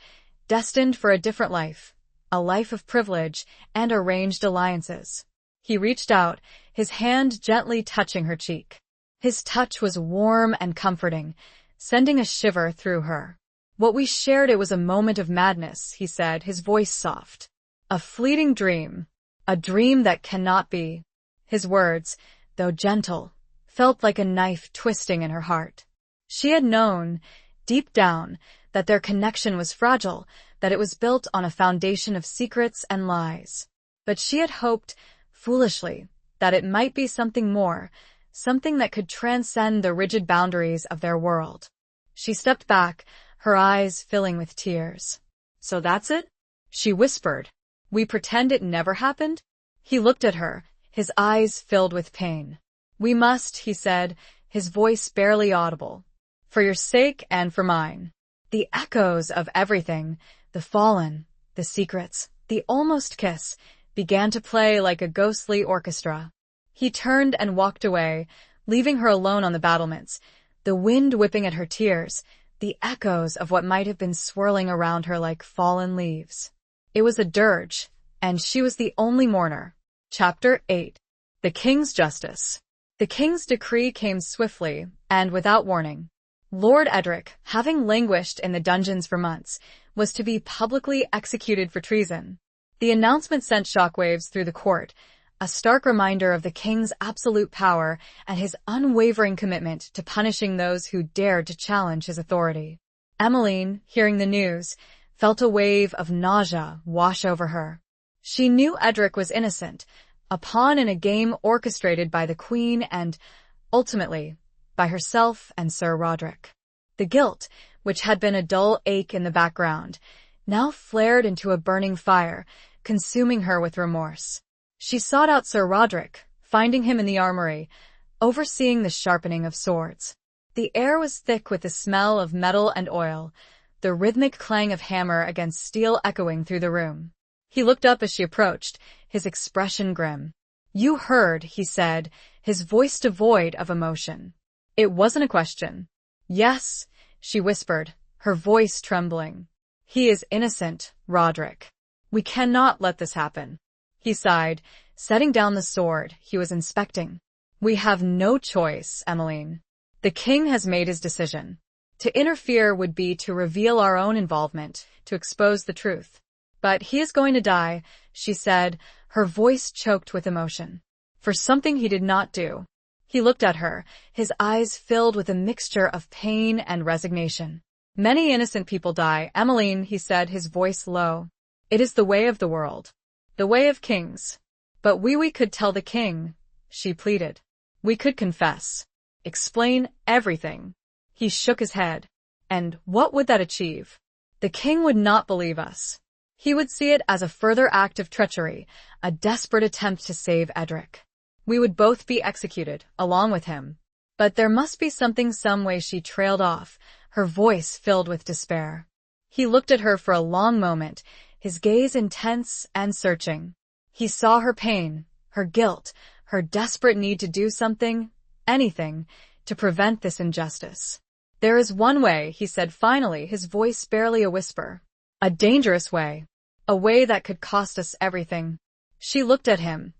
destined for a different life, a life of privilege and arranged alliances. He reached out, his hand gently touching her cheek. His touch was warm and comforting, sending a shiver through her. What we shared, it was a moment of madness, he said, his voice soft. A fleeting dream, a dream that cannot be. His words, though gentle, felt like a knife twisting in her heart. She had known, deep down, that their connection was fragile, that it was built on a foundation of secrets and lies. But she had hoped, foolishly, that it might be something more, something that could transcend the rigid boundaries of their world. She stepped back, her eyes filling with tears. So that's it? She whispered. We pretend it never happened? He looked at her, his eyes filled with pain. We must, he said, his voice barely audible. For your sake and for mine. The echoes of everything, the fallen, the secrets, the almost kiss, began to play like a ghostly orchestra. He turned and walked away, leaving her alone on the battlements, the wind whipping at her tears, the echoes of what might have been swirling around her like fallen leaves. It was a dirge, and she was the only mourner. Chapter 8. The King's Justice. The King's decree came swiftly, and without warning. Lord Edric, having languished in the dungeons for months, was to be publicly executed for treason. The announcement sent shockwaves through the court, a stark reminder of the king's absolute power and his unwavering commitment to punishing those who dared to challenge his authority. Emmeline, hearing the news, felt a wave of nausea wash over her. She knew Edric was innocent, a pawn in a game orchestrated by the queen and, ultimately, by herself and Sir Roderick. The guilt, which had been a dull ache in the background, now flared into a burning fire, consuming her with remorse. She sought out Sir Roderick, finding him in the armory, overseeing the sharpening of swords. The air was thick with the smell of metal and oil, the rhythmic clang of hammer against steel echoing through the room. He looked up as she approached, his expression grim. You heard, he said, his voice devoid of emotion. It wasn't a question. Yes, she whispered, her voice trembling. He is innocent, Roderick. We cannot let this happen. He sighed, setting down the sword he was inspecting. We have no choice, Emmeline. The king has made his decision. To interfere would be to reveal our own involvement, to expose the truth. But he is going to die, she said, her voice choked with emotion. For something he did not do. He looked at her, his eyes filled with a mixture of pain and resignation. Many innocent people die, Emmeline, he said, his voice low. It is the way of the world. The way of kings. But we could tell the king, she pleaded. We could confess. Explain everything. He shook his head. And what would that achieve? The king would not believe us. He would see it as a further act of treachery, a desperate attempt to save Edric. We would both be executed, along with him. But there must be something, some way. She trailed off, her voice filled with despair. He looked at her for a long moment, his gaze intense and searching. He saw her pain, her guilt, her desperate need to do something, anything, to prevent this injustice. There is one way, he said finally, his voice barely a whisper. A dangerous way. A way that could cost us everything. She looked at him,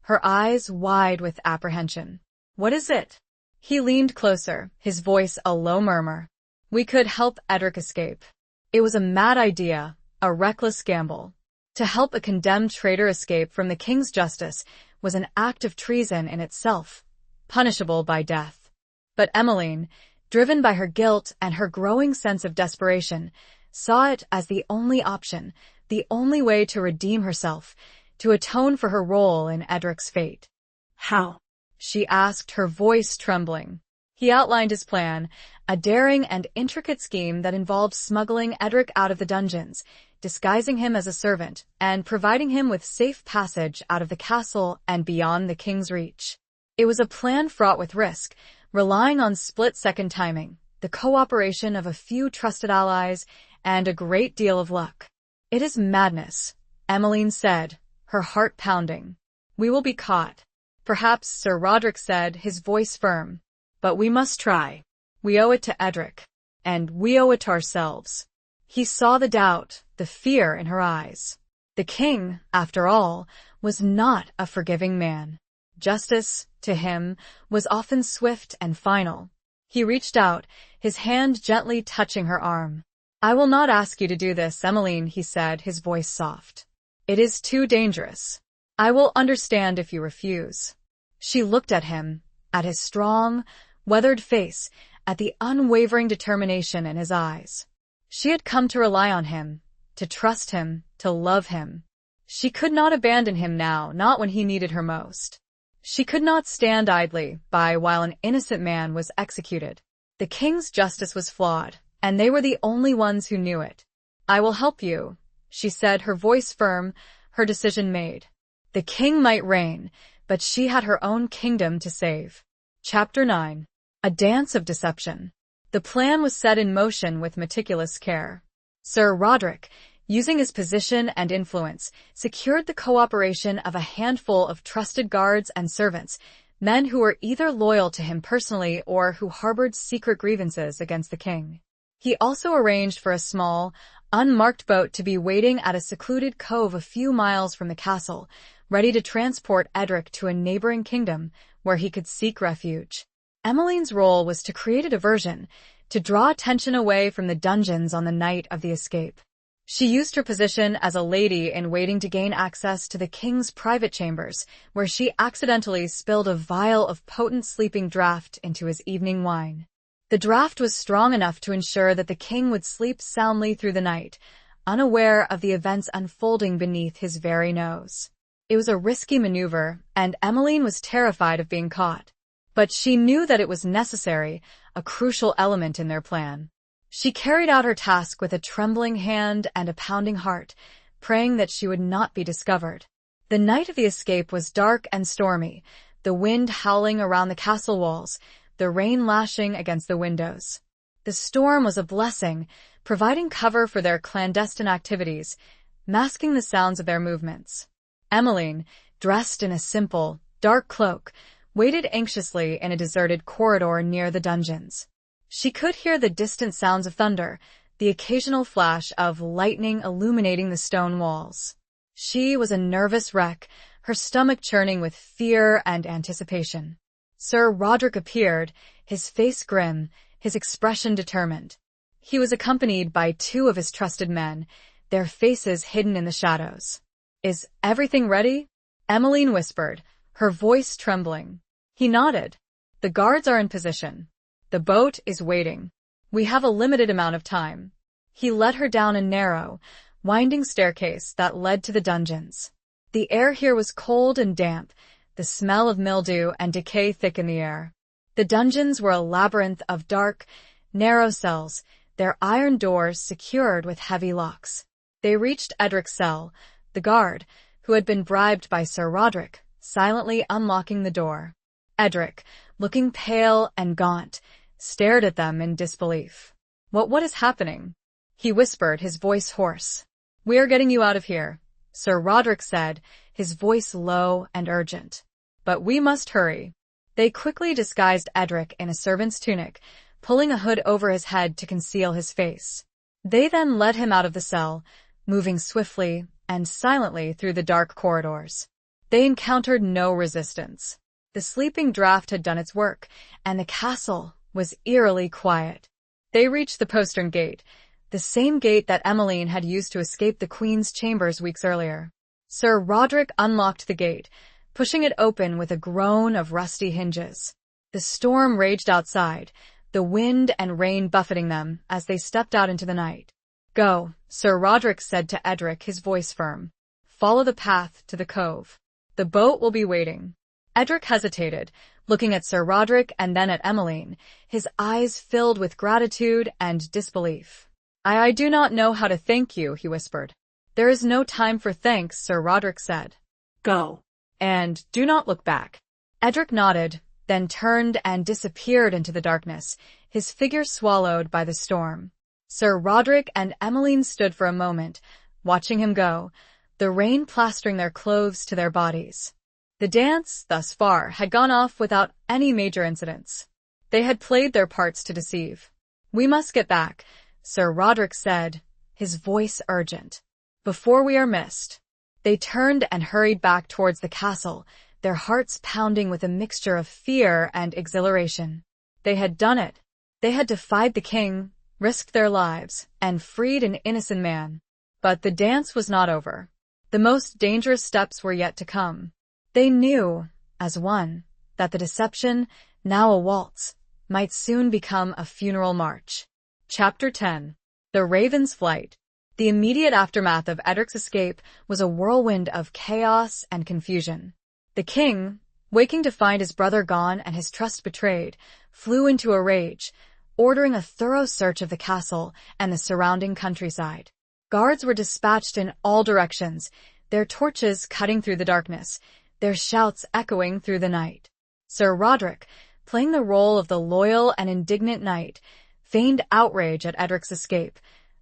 her eyes wide with apprehension. What is it? He leaned closer, his voice a low murmur. We could help Edric escape. It was a mad idea, a reckless gamble. To help a condemned traitor escape from the king's justice was an act of treason in itself, punishable by death. But Emmeline, driven by her guilt and her growing sense of desperation, saw it as the only option, the only way to redeem herself, to atone for her role in Edric's fate. How? She asked, her voice trembling. He outlined his plan, a daring and intricate scheme that involved smuggling Edric out of the dungeons, disguising him as a servant, and providing him with safe passage out of the castle and beyond the king's reach. It was a plan fraught with risk, relying on split-second timing, the cooperation of a few trusted allies, and a great deal of luck. "It is madness," Emmeline said, her heart pounding. "We will be caught." "Perhaps," Sir Roderick said, his voice firm. "But we must try. We owe it to Edric. And we owe it to ourselves." He saw the doubt, the fear in her eyes. The king, after all, was not a forgiving man. Justice, to him, was often swift and final. He reached out, his hand gently touching her arm. "I will not ask you to do this, Emmeline," he said, his voice soft. "It is too dangerous. I will understand if you refuse." She looked at him, at his strong, weathered face, at the unwavering determination in his eyes. She had come to rely on him, to trust him, to love him. She could not abandon him now, not when he needed her most. She could not stand idly by while an innocent man was executed. The king's justice was flawed, and they were the only ones who knew it. "I will help you," she said, her voice firm, her decision made. The king might reign, but she had her own kingdom to save. Chapter 9. A Dance of Deception. The plan was set in motion with meticulous care. Sir Roderick, using his position and influence, secured the cooperation of a handful of trusted guards and servants, men who were either loyal to him personally or who harbored secret grievances against the king. He also arranged for a small, unmarked boat to be waiting at a secluded cove a few miles from the castle, ready to transport Edric to a neighboring kingdom where he could seek refuge. Emmeline's role was to create a diversion, to draw attention away from the dungeons on the night of the escape. She used her position as a lady in waiting to gain access to the king's private chambers, where she accidentally spilled a vial of potent sleeping draught into his evening wine. The draught was strong enough to ensure that the king would sleep soundly through the night, unaware of the events unfolding beneath his very nose. It was a risky maneuver, and Emmeline was terrified of being caught. But she knew that it was necessary, a crucial element in their plan. She carried out her task with a trembling hand and a pounding heart, praying that she would not be discovered. The night of the escape was dark and stormy, the wind howling around the castle walls, the rain lashing against the windows. The storm was a blessing, providing cover for their clandestine activities, masking the sounds of their movements. Emmeline, dressed in a simple, dark cloak, waited anxiously in a deserted corridor near the dungeons. She could hear the distant sounds of thunder, the occasional flash of lightning illuminating the stone walls. She was a nervous wreck, her stomach churning with fear and anticipation. Sir Roderick appeared, his face grim, his expression determined. He was accompanied by two of his trusted men, their faces hidden in the shadows. "Is everything ready?" Emmeline whispered, her voice trembling. He nodded. "The guards are in position. The boat is waiting. We have a limited amount of time." He led her down a narrow, winding staircase that led to the dungeons. The air here was cold and damp, the smell of mildew and decay thick in the air. The dungeons were a labyrinth of dark, narrow cells, their iron doors secured with heavy locks. They reached Edric's cell, the guard, who had been bribed by Sir Roderick, silently unlocking the door. Edric, looking pale and gaunt, stared at them in disbelief. What is happening?" he whispered, his voice hoarse. "We are getting you out of here," Sir Roderick said, his voice low and urgent. "But we must hurry." They quickly disguised Edric in a servant's tunic, pulling a hood over his head to conceal his face. They then led him out of the cell, moving swiftly and silently through the dark corridors. They encountered no resistance. The sleeping draught had done its work, and the castle was eerily quiet. They reached the postern gate, the same gate that Emmeline had used to escape the Queen's chambers weeks earlier. Sir Roderick unlocked the gate, pushing it open with a groan of rusty hinges. The storm raged outside, the wind and rain buffeting them as they stepped out into the night. "Go," Sir Roderick said to Edric, his voice firm. "Follow the path to the cove. The boat will be waiting." Edric hesitated, looking at Sir Roderick and then at Emmeline, his eyes filled with gratitude and disbelief. I do not know how to thank you, he whispered. There is no time for thanks, Sir Roderick said. Go. And do not look back. Edric nodded, then turned and disappeared into the darkness, his figure swallowed by the storm. Sir Roderick and Emmeline stood for a moment, watching him go, the rain plastering their clothes to their bodies. The dance, thus far, had gone off without any major incidents. They had played their parts to deceive. We must get back, Sir Roderick said, his voice urgent, before we are missed. They turned and hurried back towards the castle, their hearts pounding with a mixture of fear and exhilaration. They had done it. They had defied the king, risked their lives, and freed an innocent man. But the dance was not over. The most dangerous steps were yet to come. They knew, as one, that the deception, now a waltz, might soon become a funeral march. Chapter 10. The Raven's Flight. The immediate aftermath of Edric's escape was a whirlwind of chaos and confusion. The king, waking to find his brother gone and his trust betrayed, flew into a rage, ordering a thorough search of the castle and the surrounding countryside. Guards were dispatched in all directions, their torches cutting through the darkness, their shouts echoing through the night. Sir Roderick, playing the role of the loyal and indignant knight, feigned outrage at Edric's escape,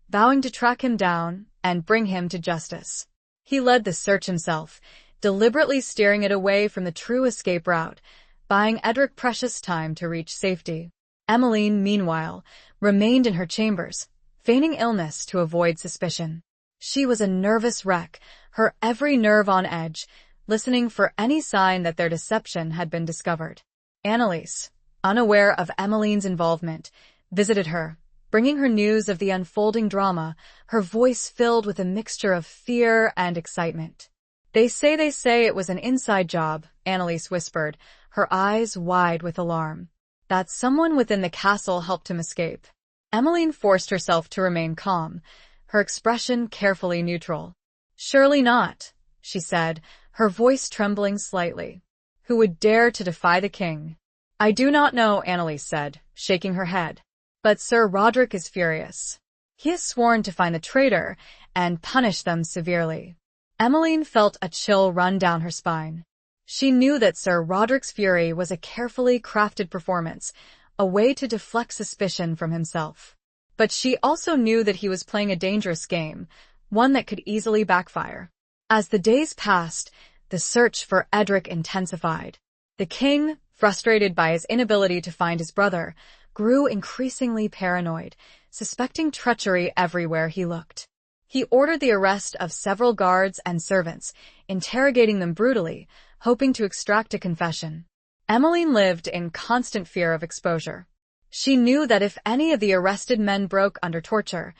vowing to track him down and bring him to justice. He led the search himself, deliberately steering it away from the true escape route, buying Edric precious time to reach safety. Emmeline, meanwhile, remained in her chambers, feigning illness to avoid suspicion. She was a nervous wreck, her every nerve on edge, listening for any sign that their deception had been discovered. Anneliese, unaware of Emmeline's involvement, visited her, bringing her news of the unfolding drama, her voice filled with a mixture of fear and excitement. They say it was an inside job, Anneliese whispered, her eyes wide with alarm. That someone within the castle helped him escape. Emmeline forced herself to remain calm, her expression carefully neutral. Surely not, she said, her voice trembling slightly. Who would dare to defy the king? I do not know, Anneliese said, shaking her head. But Sir Roderick is furious. He has sworn to find the traitor and punish them severely. Emmeline felt a chill run down her spine. She knew that Sir Roderick's fury was a carefully crafted performance, a way to deflect suspicion from himself. But she also knew that he was playing a dangerous game, one that could easily backfire. As the days passed, the search for Edric intensified. The king, frustrated by his inability to find his brother, grew increasingly paranoid, suspecting treachery everywhere he looked. He ordered the arrest of several guards and servants, interrogating them brutally, hoping to extract a confession. Emmeline lived in constant fear of exposure. She knew that if any of the arrested men broke under torture,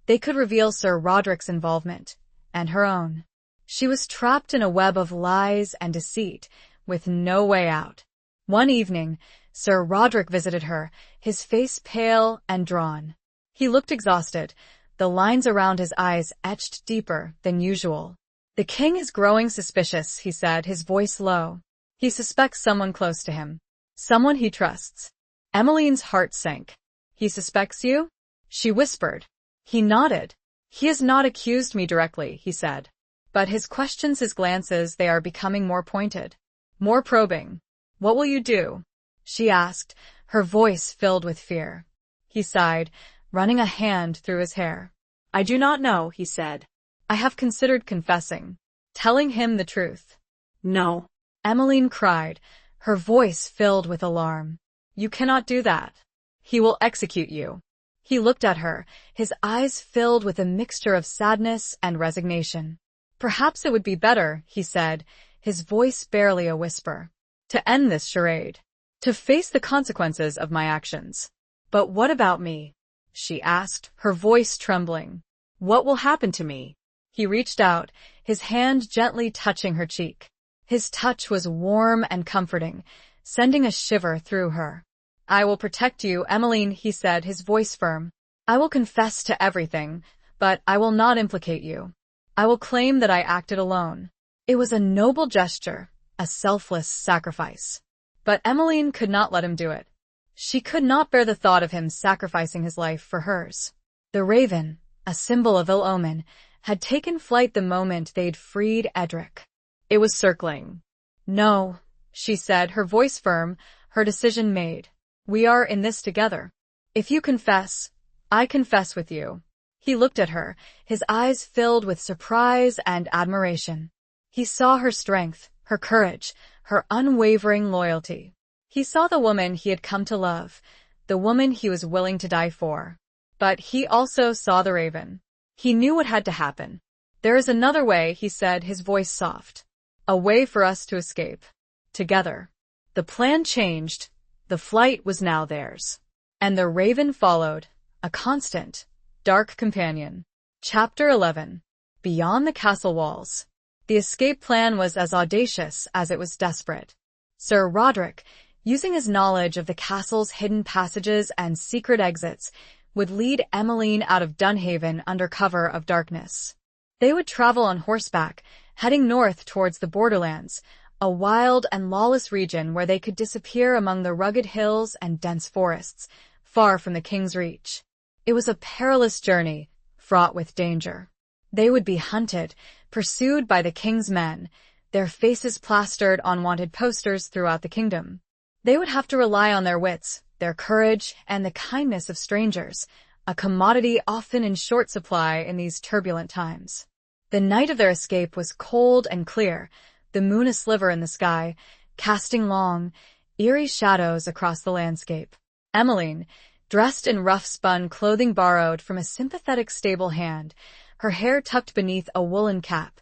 they could reveal Sir Roderick's involvement, and her own. She was trapped in a web of lies and deceit, with no way out. One evening, Sir Roderick visited her, his face pale and drawn. He looked exhausted, the lines around his eyes etched deeper than usual. The king is growing suspicious, he said, his voice low. He suspects someone close to him. Someone he trusts. Emmeline's heart sank. He suspects you? She whispered. He nodded. He has not accused me directly, he said. But his questions, his glances, they are becoming more pointed. More probing. What will you do? She asked, her voice filled with fear. He sighed, running a hand through his hair. I do not know, he said. I have considered confessing, telling him the truth. No. Emmeline cried, her voice filled with alarm. You cannot do that. He will execute you. He looked at her, his eyes filled with a mixture of sadness and resignation. Perhaps it would be better, he said, his voice barely a whisper, to end this charade, to face the consequences of my actions. But what about me? She asked, her voice trembling. What will happen to me? He reached out, his hand gently touching her cheek. His touch was warm and comforting, sending a shiver through her. I will protect you, Emmeline, he said, his voice firm. I will confess to everything, but I will not implicate you. I will claim that I acted alone. It was a noble gesture, a selfless sacrifice. But Emmeline could not let him do it. She could not bear the thought of him sacrificing his life for hers. The raven, a symbol of ill omen, had taken flight the moment they'd freed Edric. It was circling. "No," she said, her voice firm, her decision made. "We are in this together. If you confess, I confess with you." He looked at her, his eyes filled with surprise and admiration. He saw her strength, her courage, her unwavering loyalty. He saw the woman he had come to love, the woman he was willing to die for. But he also saw the raven. He knew what had to happen. "There is another way," he said, his voice soft. "A way for us to escape. Together." The plan changed. The flight was now theirs. And the raven followed, a constant, dark companion. Chapter 11. Beyond the castle walls. The escape plan was as audacious as it was desperate. Sir Roderick, using his knowledge of the castle's hidden passages and secret exits, would lead Emmeline out of Dunhaven under cover of darkness. They would travel on horseback, heading north towards the borderlands, a wild and lawless region where they could disappear among the rugged hills and dense forests, far from the king's reach. It was a perilous journey, fraught with danger. They would be hunted, pursued by the king's men, their faces plastered on wanted posters throughout the kingdom. They would have to rely on their wits, their courage, and the kindness of strangers, a commodity often in short supply in these turbulent times. The night of their escape was cold and clear, the moon a sliver in the sky, casting long, eerie shadows across the landscape. Emmeline, dressed in rough-spun clothing borrowed from a sympathetic stable hand, her hair tucked beneath a woolen cap,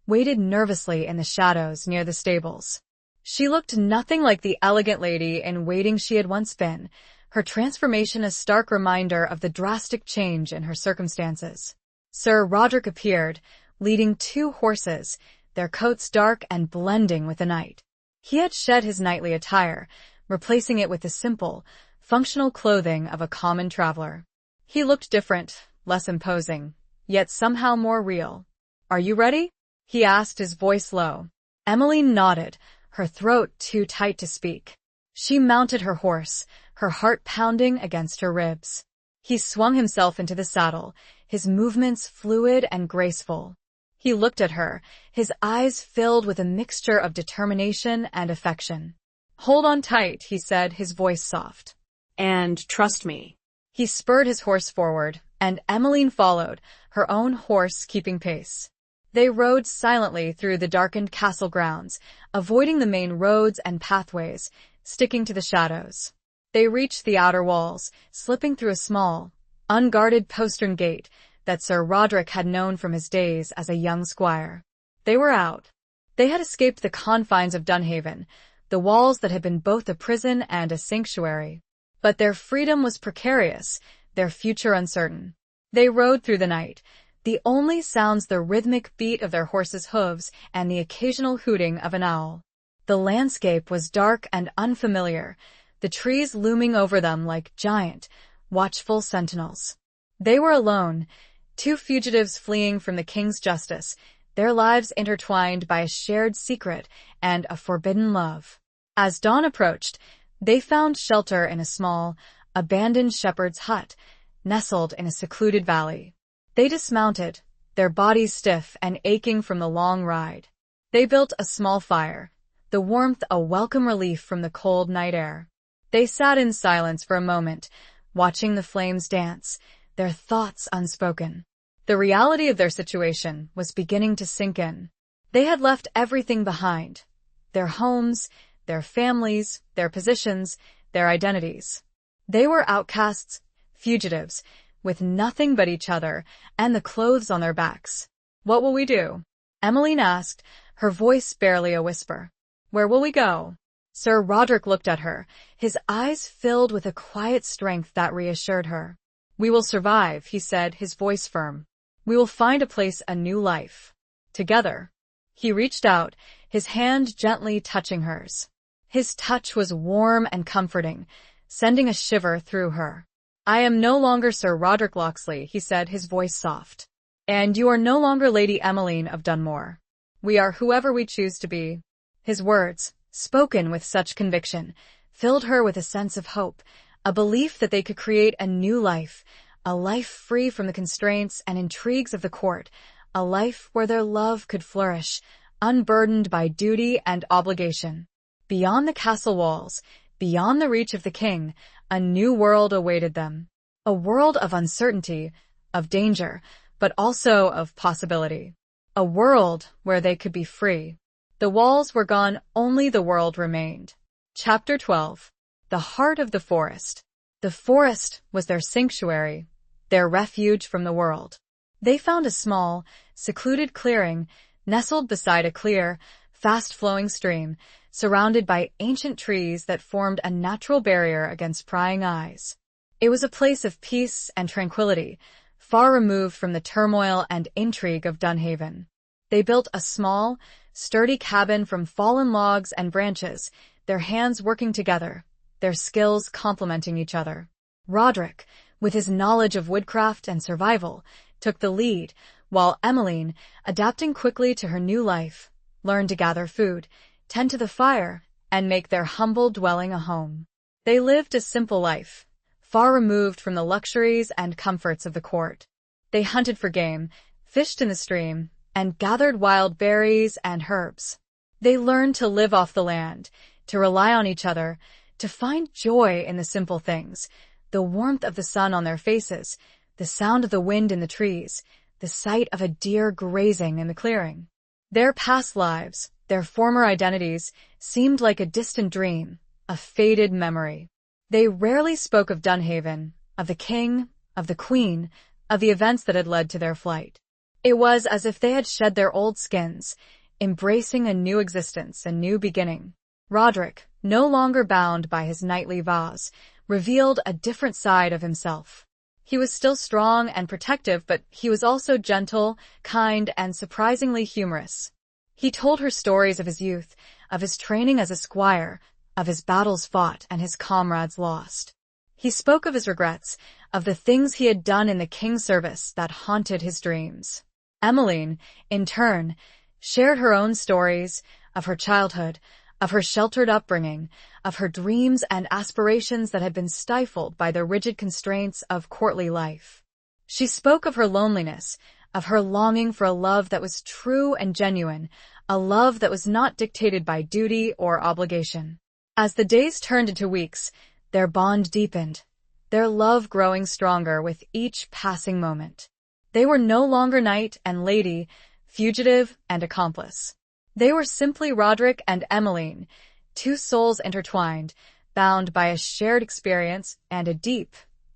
waited nervously in the shadows near the stables. She looked nothing like the elegant lady in waiting she had once been, her transformation a stark reminder of the drastic change in her circumstances. Sir Roderick appeared, leading 2 horses, their coats dark and blending with the night. He had shed his knightly attire, replacing it with the simple, functional clothing of a common traveler. He looked different, less imposing, yet somehow more real. "Are you ready?" he asked, his voice low. Emmeline nodded, her throat too tight to speak. She mounted her horse, her heart pounding against her ribs. He swung himself into the saddle, his movements fluid and graceful. He looked at her, his eyes filled with a mixture of determination and affection. "Hold on tight," he said, his voice soft. "And trust me." He spurred his horse forward, and Emmeline followed, her own horse keeping pace. They rode silently through the darkened castle grounds, avoiding the main roads and pathways, sticking to the shadows. They reached the outer walls, slipping through a small, unguarded postern gate that Sir Roderick had known from his days as a young squire. They were out. They had escaped the confines of Dunhaven, the walls that had been both a prison and a sanctuary. But their freedom was precarious, their future uncertain. They rode through the night, the only sounds the rhythmic beat of their horses' hooves and the occasional hooting of an owl. The landscape was dark and unfamiliar, the trees looming over them like giant, watchful sentinels. They were alone, 2 fugitives fleeing from the king's justice, their lives intertwined by a shared secret and a forbidden love. As dawn approached, they found shelter in a small, abandoned shepherd's hut, nestled in a secluded valley. They dismounted, their bodies stiff and aching from the long ride. They built a small fire, the warmth a welcome relief from the cold night air. They sat in silence for a moment, watching the flames dance, their thoughts unspoken. The reality of their situation was beginning to sink in. They had left everything behind, their homes, their families, their positions, their identities. They were outcasts, fugitives, with nothing but each other and the clothes on their backs. "What will we do?" Emmeline asked, her voice barely a whisper. "Where will we go?" Sir Roderick looked at her, his eyes filled with a quiet strength that reassured her. "We will survive," he said, his voice firm. "We will find a place, a new life. Together." He reached out, his hand gently touching hers. His touch was warm and comforting, sending a shiver through her. "I am no longer Sir Roderick Locksley," he said, his voice soft. "And you are no longer Lady Emmeline of Dunmore. We are whoever we choose to be." His words, spoken with such conviction, filled her with a sense of hope, a belief that they could create a new life, a life free from the constraints and intrigues of the court, a life where their love could flourish, unburdened by duty and obligation. Beyond the castle walls, beyond the reach of the king, a new world awaited them. A world of uncertainty, of danger, but also of possibility. A world where they could be free. The walls were gone, only the world remained. Chapter 12. The Heart of the Forest. The forest was their sanctuary, their refuge from the world. They found a small, secluded clearing, nestled beside a clear, fast-flowing stream, surrounded by ancient trees that formed a natural barrier against prying eyes. It was a place of peace and tranquility, far removed from the turmoil and intrigue of Dunhaven. They built a small, sturdy cabin from fallen logs and branches, their hands working together, their skills complementing each other. Roderick, with his knowledge of woodcraft and survival, took the lead, while Emmeline, adapting quickly to her new life, learned to gather food, tend to the fire, and make their humble dwelling a home. They lived a simple life, far removed from the luxuries and comforts of the court. They hunted for game, fished in the stream, and gathered wild berries and herbs. They learned to live off the land, to rely on each other, to find joy in the simple things, the warmth of the sun on their faces, the sound of the wind in the trees, the sight of a deer grazing in the clearing. Their past lives, their former identities, seemed like a distant dream, a faded memory. They rarely spoke of Dunhaven, of the king, of the queen, of the events that had led to their flight. It was as if they had shed their old skins, embracing a new existence, a new beginning. Roderick, no longer bound by his knightly vows, revealed a different side of himself. He was still strong and protective, but he was also gentle, kind, and surprisingly humorous. He told her stories of his youth, of his training as a squire, of his battles fought and his comrades lost. He spoke of his regrets, of the things he had done in the king's service that haunted his dreams. Emmeline, in turn, shared her own stories of her childhood, of her sheltered upbringing, of her dreams and aspirations that had been stifled by the rigid constraints of courtly life. She spoke of her loneliness, of her longing for a love that was true and genuine, a love that was not dictated by duty or obligation. As the days turned into weeks, their bond deepened, their love growing stronger with each passing moment. They were no longer knight and lady, fugitive and accomplice. They were simply Roderick and Emmeline, two souls intertwined, bound by a shared experience and a deep,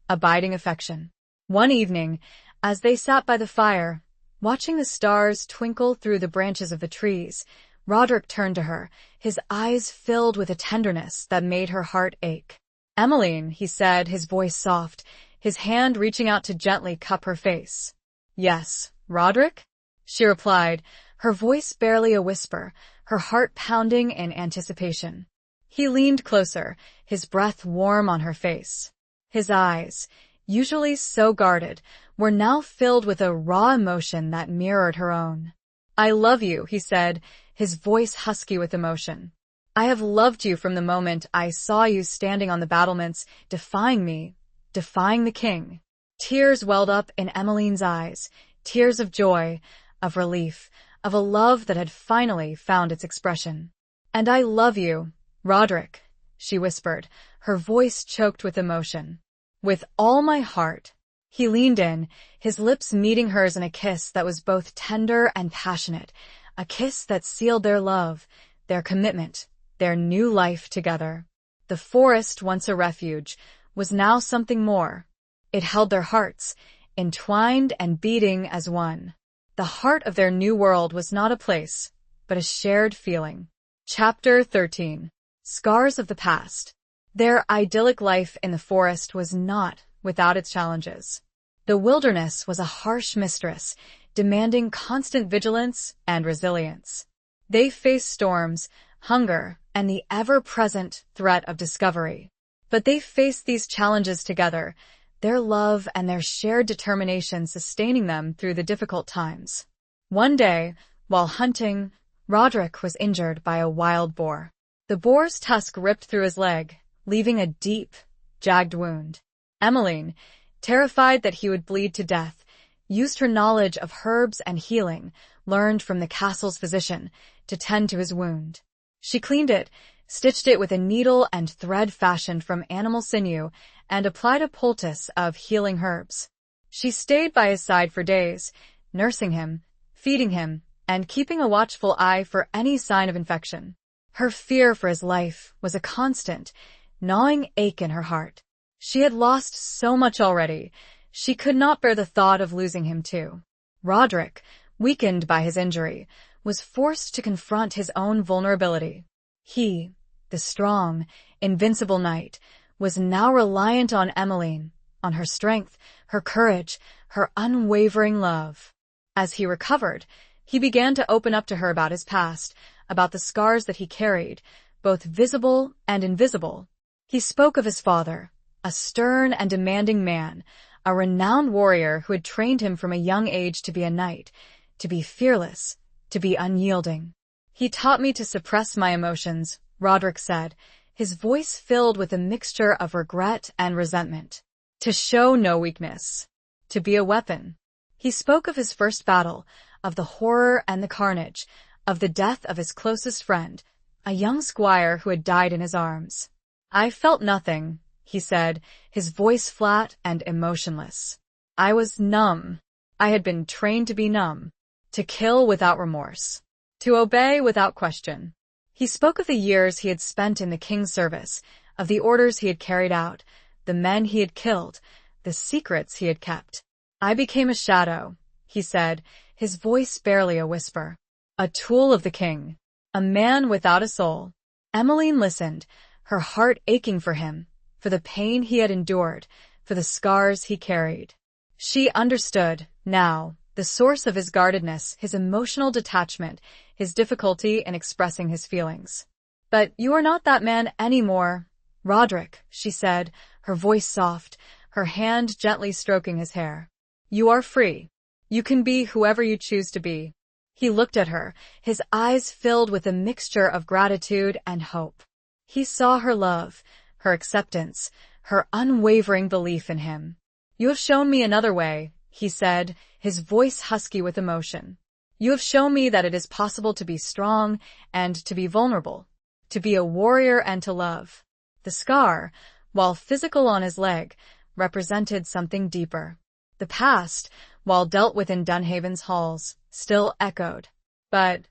abiding affection. One evening, as they sat by the fire, watching the stars twinkle through the branches of the trees, Roderick turned to her, his eyes filled with a tenderness that made her heart ache. "Emmeline," he said, his voice soft, his hand reaching out to gently cup her face. "Yes, Roderick?" she replied, her voice barely a whisper, her heart pounding in anticipation. He leaned closer, his breath warm on her face. His eyes, usually so guarded, were now filled with a raw emotion that mirrored her own. "I love you," he said, his voice husky with emotion. "I have loved you from the moment I saw you standing on the battlements, defying me, defying the king." Tears welled up in Emmeline's eyes, tears of joy, of relief, of a love that had finally found its expression. "And I love you, Roderick," she whispered, her voice choked with emotion. "With all my heart." He leaned in, his lips meeting hers in a kiss that was both tender and passionate, a kiss that sealed their love, their commitment, their new life together. The forest, once a refuge, was now something more. It held their hearts, entwined and beating as one. The heart of their new world was not a place, but a shared feeling. Chapter 13. Scars of the Past. Their idyllic life in the forest was not without its challenges. The wilderness was a harsh mistress, demanding constant vigilance and resilience. They faced storms, hunger, and the ever-present threat of discovery. But they faced these challenges together, their love and their shared determination sustaining them through the difficult times. One day, while hunting, Roderick was injured by a wild boar. The boar's tusk ripped through his leg, leaving a deep, jagged wound. Emmeline, terrified that he would bleed to death, used her knowledge of herbs and healing, learned from the castle's physician, to tend to his wound. She cleaned it, stitched it with a needle and thread fashioned from animal sinew, and applied a poultice of healing herbs. She stayed by his side for days, nursing him, feeding him, and keeping a watchful eye for any sign of infection. Her fear for his life was a constant, gnawing ache in her heart. She had lost so much already. She could not bear the thought of losing him too. Roderick, weakened by his injury, was forced to confront his own vulnerability. He, the strong, invincible knight, was now reliant on Emmeline, on her strength, her courage, her unwavering love. As he recovered, he began to open up to her about his past, about the scars that he carried, both visible and invisible. He spoke of his father, a stern and demanding man, a renowned warrior who had trained him from a young age to be a knight, to be fearless, to be unyielding. He taught me to suppress my emotions, Roderick said, his voice filled with a mixture of regret and resentment. To show no weakness. To be a weapon. He spoke of his first battle, of the horror and the carnage, of the death of his closest friend, a young squire who had died in his arms. I felt nothing, he said, his voice flat and emotionless. I was numb. I had been trained to be numb, to kill without remorse, to obey without question. He spoke of the years he had spent in the king's service, of the orders he had carried out, the men he had killed, the secrets he had kept. I became a shadow, he said, his voice barely a whisper. A tool of the king, a man without a soul. Emmeline listened, her heart aching for him, for the pain he had endured, for the scars he carried. She understood, now, the source of his guardedness, his emotional detachment, his difficulty in expressing his feelings. But you are not that man anymore, Roderick, she said, her voice soft, her hand gently stroking his hair. You are free. You can be whoever you choose to be. He looked at her, his eyes filled with a mixture of gratitude and hope. He saw her love, her acceptance, her unwavering belief in him. You have shown me another way, he said, his voice husky with emotion. You have shown me that it is possible to be strong and to be vulnerable, to be a warrior and to love. The scar, while physical on his leg, represented something deeper. The past, while dealt with in Dunhaven's halls, still echoed. But,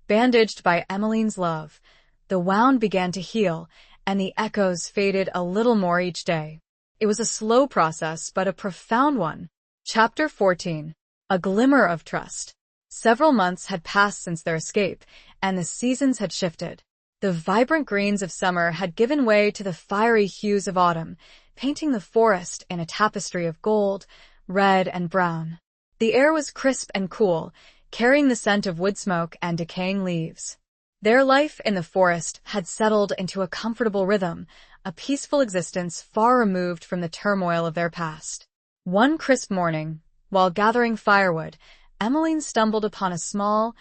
bandaged by Emmeline's love, the wound began to heal, and the echoes faded a little more each day. It was a slow process, but a profound one. Chapter 14. A Glimmer of Trust. Several months had passed since their escape, and the seasons had shifted. The vibrant greens of summer had given way to the fiery hues of autumn, painting the forest in a tapestry of gold, red and brown. The air was crisp and cool, carrying the scent of wood smoke and decaying leaves. Their life in the forest had settled into a comfortable rhythm, a peaceful existence far removed from the turmoil of their past. One crisp morning, while gathering firewood, Emmeline stumbled upon a small,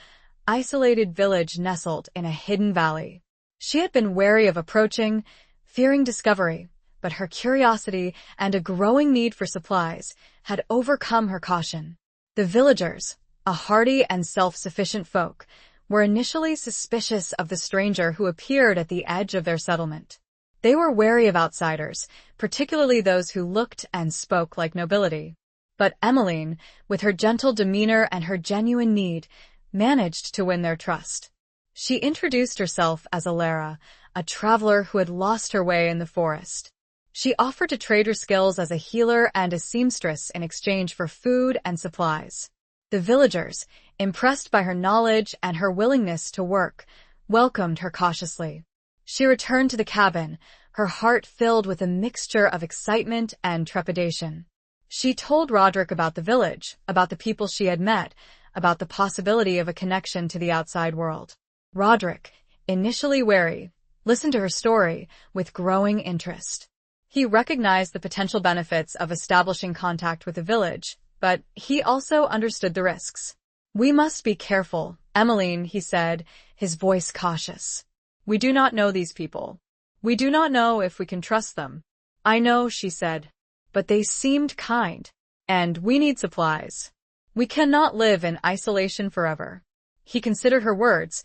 isolated village nestled in a hidden valley. She had been wary of approaching, fearing discovery, but her curiosity and a growing need for supplies had overcome her caution. The villagers, a hardy and self-sufficient folk, were initially suspicious of the stranger who appeared at the edge of their settlement. They were wary of outsiders, particularly those who looked and spoke like nobility. But Emmeline, with her gentle demeanor and her genuine need, managed to win their trust. She introduced herself as Alara, a traveler who had lost her way in the forest. She offered to trade her skills as a healer and a seamstress in exchange for food and supplies. The villagers, impressed by her knowledge and her willingness to work, welcomed her cautiously. She returned to the cabin, her heart filled with a mixture of excitement and trepidation. She told Roderick about the village, about the people she had met, about the possibility of a connection to the outside world. Roderick, initially wary, listened to her story with growing interest. He recognized the potential benefits of establishing contact with the village, but he also understood the risks. "We must be careful," Emmeline, he said, his voice cautious. We do not know these people. We do not know if we can trust them. I know, she said, but they seemed kind, and we need supplies. We cannot live in isolation forever. He considered her words,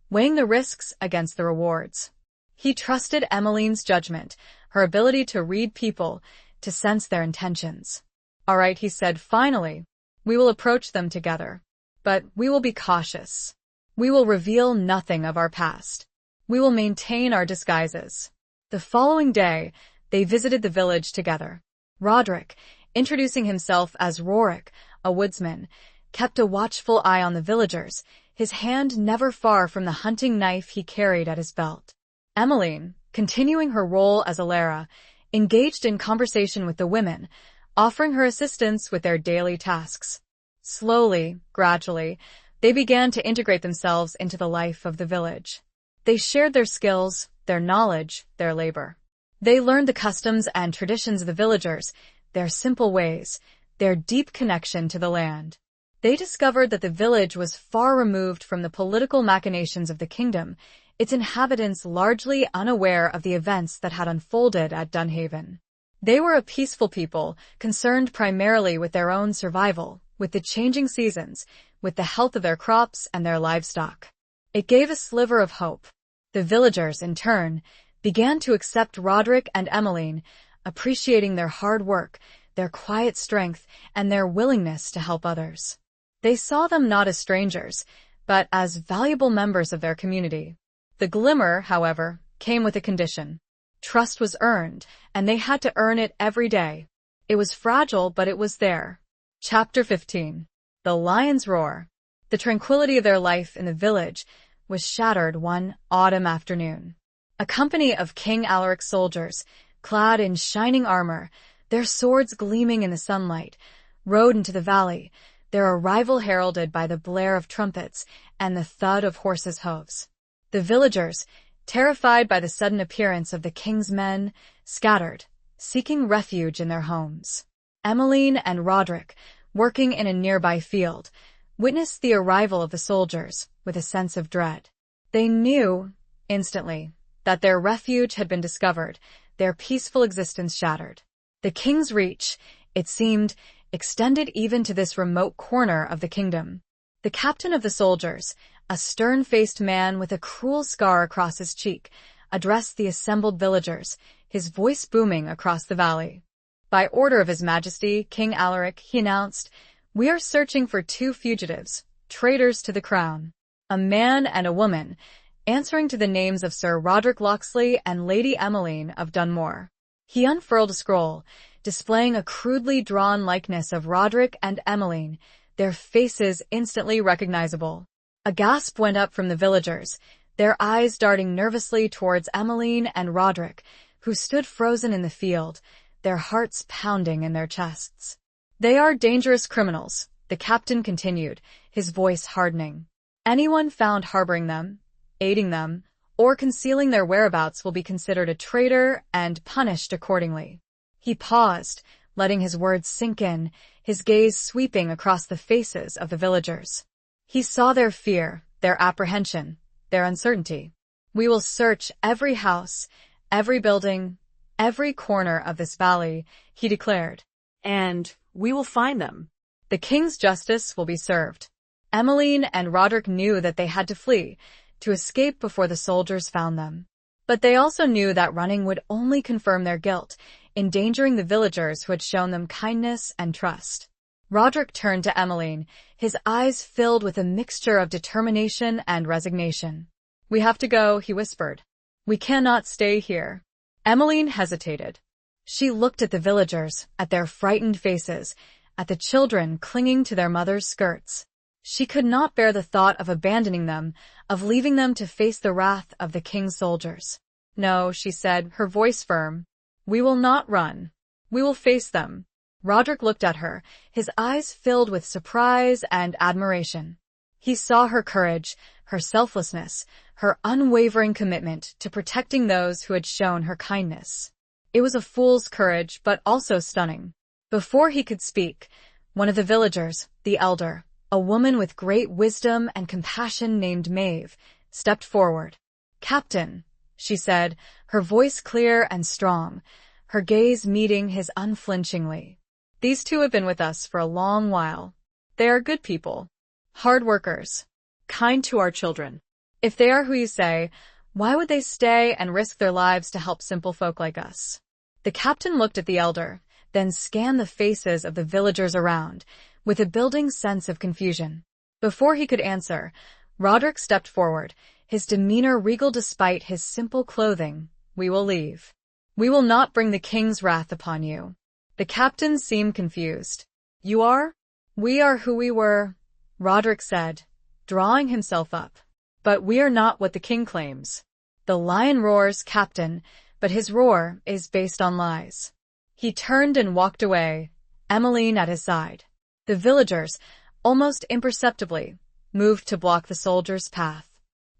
weighing the risks against the rewards. He trusted Emmeline's judgment, her ability to read people, to sense their intentions. All right, he said finally, we will approach them together. But we will be cautious. We will reveal nothing of our past. We will maintain our disguises. The following day, they visited the village together. Roderick, introducing himself as Rorik, a woodsman, kept a watchful eye on the villagers, his hand never far from the hunting knife he carried at his belt. Emmeline, continuing her role as Alara, engaged in conversation with the women, offering her assistance with their daily tasks. Slowly, gradually, they began to integrate themselves into the life of the village. They shared their skills, their knowledge, their labor. They learned the customs and traditions of the villagers, their simple ways, their deep connection to the land. They discovered that the village was far removed from the political machinations of the kingdom, its inhabitants largely unaware of the events that had unfolded at Dunhaven. They were a peaceful people, concerned primarily with their own survival, with the changing seasons, with the health of their crops and their livestock. It gave a sliver of hope. The villagers, in turn, began to accept Roderick and Emmeline, appreciating their hard work, their quiet strength, and their willingness to help others. They saw them not as strangers, but as valuable members of their community. The glimmer, however, came with a condition. Trust was earned, and they had to earn it every day. It was fragile, but it was there. Chapter 15. The Lion's Roar. The tranquility of their life in the village was shattered one autumn afternoon. A company of King Alaric's soldiers, clad in shining armor, their swords gleaming in the sunlight, rode into the valley, their arrival heralded by the blare of trumpets and the thud of horses' hooves. The villagers, terrified by the sudden appearance of the king's men, scattered, seeking refuge in their homes. Emmeline and Roderick, working in a nearby field, witnessed the arrival of the soldiers with a sense of dread. They knew, instantly, that their refuge had been discovered, their peaceful existence shattered. The king's reach, it seemed, extended even to this remote corner of the kingdom. The captain of the soldiers, a stern-faced man with a cruel scar across his cheek, addressed the assembled villagers, his voice booming across the valley. By order of His Majesty, King Alaric, he announced, "We are searching for 2 fugitives, traitors to the crown, a man and a woman, answering to the names of Sir Roderick Locksley and Lady Emmeline of Dunmore." He unfurled a scroll, displaying a crudely drawn likeness of Roderick and Emmeline, their faces instantly recognizable. A gasp went up from the villagers, their eyes darting nervously towards Emmeline and Roderick, who stood frozen in the field, their hearts pounding in their chests. "They are dangerous criminals," the captain continued, his voice hardening. "Anyone found harboring them, aiding them, or concealing their whereabouts will be considered a traitor and punished accordingly." He paused, letting his words sink in, his gaze sweeping across the faces of the villagers. He saw their fear, their apprehension, their uncertainty. "We will search every house, every building, every corner of this valley," he declared. "And we will find them. "The king's justice will be served." Emmeline and Roderick knew that they had to flee, to escape before the soldiers found them. But they also knew that running would only confirm their guilt, endangering the villagers who had shown them kindness and trust. Roderick turned to Emmeline, his eyes filled with a mixture of determination and resignation. "We have to go," he whispered. "We cannot stay here." Emmeline hesitated. She looked at the villagers, at their frightened faces, at the children clinging to their mother's skirts. She could not bear the thought of abandoning them, of leaving them to face the wrath of the king's soldiers. "No," she said, her voice firm. "We will not run. We will face them." Roderick looked at her, his eyes filled with surprise and admiration. He saw her courage, her selflessness, her unwavering commitment to protecting those who had shown her kindness. It was a fool's courage, but also stunning. Before he could speak, one of the villagers, the elder, A woman with great wisdom and compassion named Maeve stepped forward. "Captain," she said, her voice clear and strong, her gaze meeting his unflinchingly. "These two have been with us for a long while. They are good people, hard workers, Kind to our children. if they are who you say, why would they stay and risk their lives to help simple folk like us?" The captain looked at the elder, then scanned the faces of the villagers around, with a building sense of confusion. Before he could answer, Roderick stepped forward, his demeanor regal despite his simple clothing. "We will leave. We will not bring the king's wrath upon you." The captain seemed confused. "You are?" "We are who we were," Roderick said, drawing himself up. "But we are not what the king claims. The lion roars, Captain, but his roar is based on lies." He turned and walked away, Emmeline at his side. The villagers, almost imperceptibly, moved to block the soldiers' path.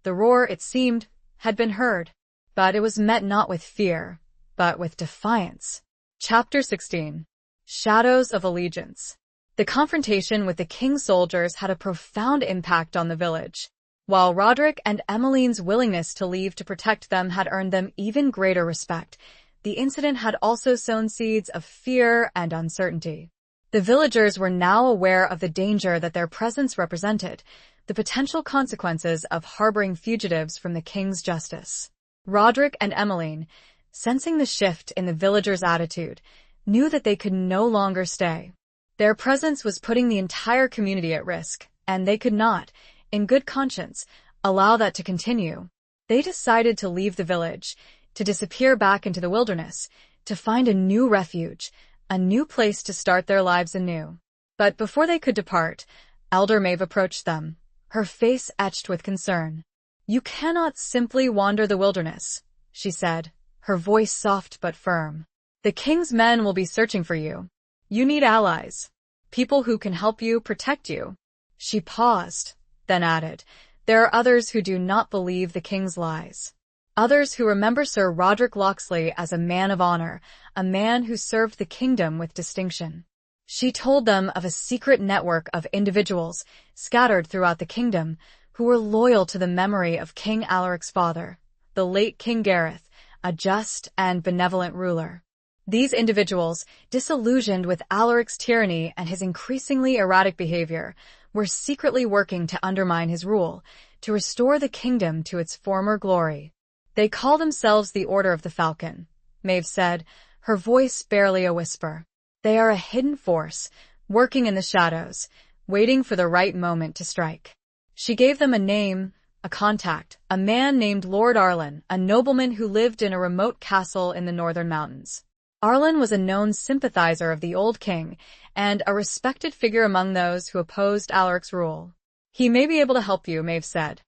The roar, it seemed, had been heard, but it was met not with fear, but with defiance. Chapter 16. Shadows of Allegiance. The confrontation with the king's soldiers had a profound impact on the village. While Roderick and Emmeline's willingness to leave to protect them had earned them even greater respect, the incident had also sown seeds of fear and uncertainty. The villagers were now aware of the danger that their presence represented, the potential consequences of harboring fugitives from the king's justice. Roderick and Emmeline, sensing the shift in the villagers' attitude, knew that they could no longer stay. Their presence was putting the entire community at risk, and they could not, in good conscience, allow that to continue. They decided to leave the village, to disappear back into the wilderness, to find a new refuge, a new place to start their lives anew. But before they could depart, Elder Maeve approached them, her face etched with concern. "You cannot simply wander the wilderness," she said, her voice soft but firm. "The king's men will be searching for you. You need allies, people who can help you, protect you." She paused, then added, "There are others who do not believe the king's lies. Others who remember Sir Roderick Locksley as a man of honor, a man who served the kingdom with distinction." She told them of a secret network of individuals scattered throughout the kingdom who were loyal to the memory of King Alaric's father, the late King Gareth, a just and benevolent ruler. These individuals, disillusioned with Alaric's tyranny and his increasingly erratic behavior, were secretly working to undermine his rule, to restore the kingdom to its former glory. "They call themselves the Order of the Falcon," Maeve said, her voice barely a whisper. "They are a hidden force, working in the shadows, waiting for the right moment to strike." She gave them a name, a contact, a man named Lord Arlen, a nobleman who lived in a remote castle in the northern mountains. Arlen was a known sympathizer of the old king, and a respected figure among those who opposed Alaric's rule. "He may be able to help you," Maeve said.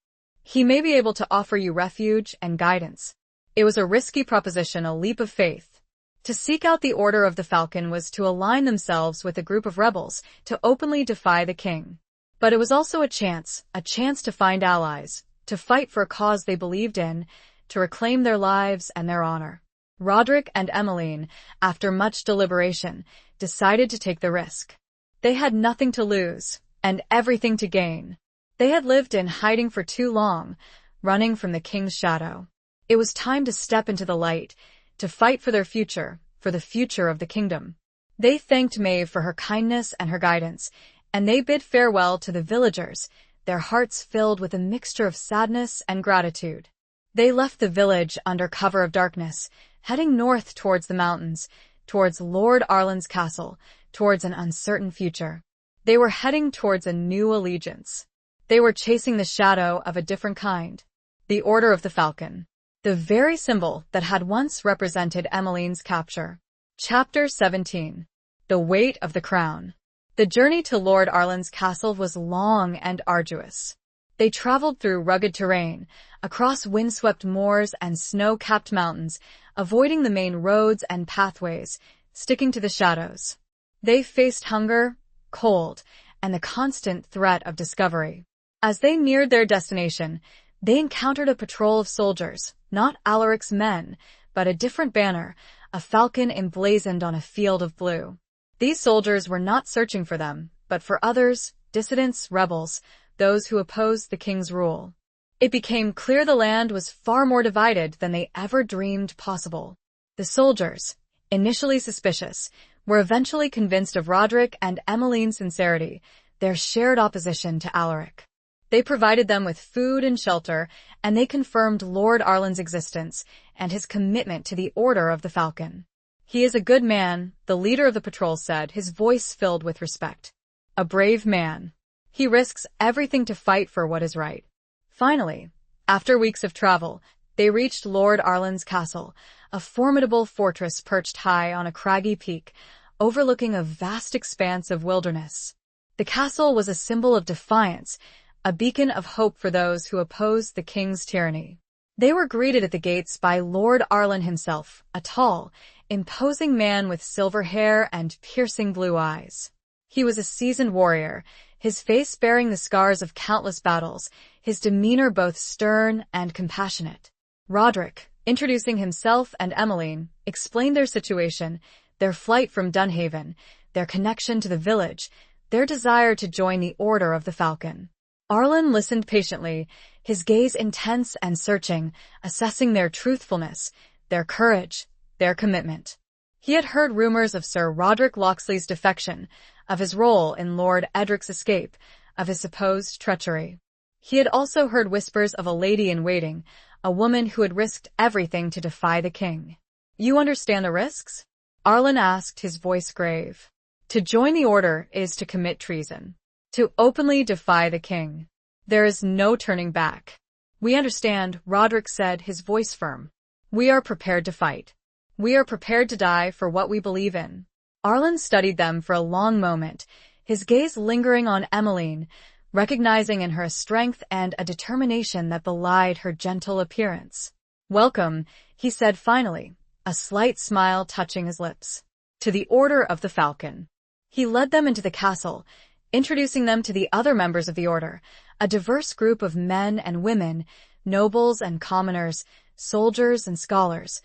"He may be able to offer you refuge and guidance." It was a risky proposition, a leap of faith. To seek out the Order of the Falcon was to align themselves with a group of rebels, to openly defy the king. But it was also a chance to find allies, to fight for a cause they believed in, to reclaim their lives and their honor. Roderick and Emmeline, after much deliberation, decided to take the risk. They had nothing to lose, and everything to gain. They had lived in hiding for too long, running from the king's shadow. It was time to step into the light, to fight for their future, for the future of the kingdom. They thanked Maeve for her kindness and her guidance, and they bid farewell to the villagers, their hearts filled with a mixture of sadness and gratitude. They left the village under cover of darkness, heading north towards the mountains, towards Lord Arlen's castle, towards an uncertain future. They were heading towards a new allegiance. They were chasing the shadow of a different kind, the Order of the Falcon, the very symbol that had once represented Emmeline's capture. Chapter 17. The Weight of the Crown. The journey to Lord Arlen's castle was long and arduous. They traveled through rugged terrain, across windswept moors and snow-capped mountains, avoiding the main roads and pathways, sticking to the shadows. They faced hunger, cold, and the constant threat of discovery. As they neared their destination, they encountered a patrol of soldiers, not Alaric's men, but a different banner, a falcon emblazoned on a field of blue. These soldiers were not searching for them, but for others dissidents, rebels, those who opposed the king's rule. It became clear the land was far more divided than they ever dreamed possible. The soldiers, initially suspicious, were eventually convinced of Roderick and Emmeline's sincerity, their shared opposition to Alaric. They provided them with food and shelter, and they confirmed Lord Arlen's existence and his commitment to the Order of the Falcon. "He is a good man," the leader of the patrol said, his voice filled with respect. "A brave man. He risks everything to fight for what is right." Finally, after weeks of travel, they reached Lord Arlen's castle, a formidable fortress perched high on a craggy peak, overlooking a vast expanse of wilderness. The castle was a symbol of defiance, a beacon of hope for those who opposed the king's tyranny. They were greeted at the gates by Lord Arlen himself, a tall, imposing man with silver hair and piercing blue eyes. He was a seasoned warrior, his face bearing the scars of countless battles, his demeanor both stern and compassionate. Roderick, introducing himself and Emmeline, explained their situation, their flight from Dunhaven, their connection to the village, their desire to join the Order of the Falcon. Arlen listened patiently, his gaze intense and searching, assessing their truthfulness, their courage, their commitment. He had heard rumors of Sir Roderick Locksley's defection, of his role in Lord Edric's escape, of his supposed treachery. He had also heard whispers of a lady-in-waiting, a woman who had risked everything to defy the king. "You understand the risks?" Arlen asked, his voice grave. "To join the Order is to commit treason. To openly defy the king. There is no turning back." "We understand," Roderick said, his voice firm. "We are prepared to fight. We are prepared to die for what we believe in." Arlen studied them for a long moment, his gaze lingering on Emmeline, recognizing in her a strength and a determination that belied her gentle appearance. "Welcome," he said finally, a slight smile touching his lips. "To the Order of the Falcon." He led them into the castle, introducing them to the other members of the Order, a diverse group of men and women, nobles and commoners, soldiers and scholars,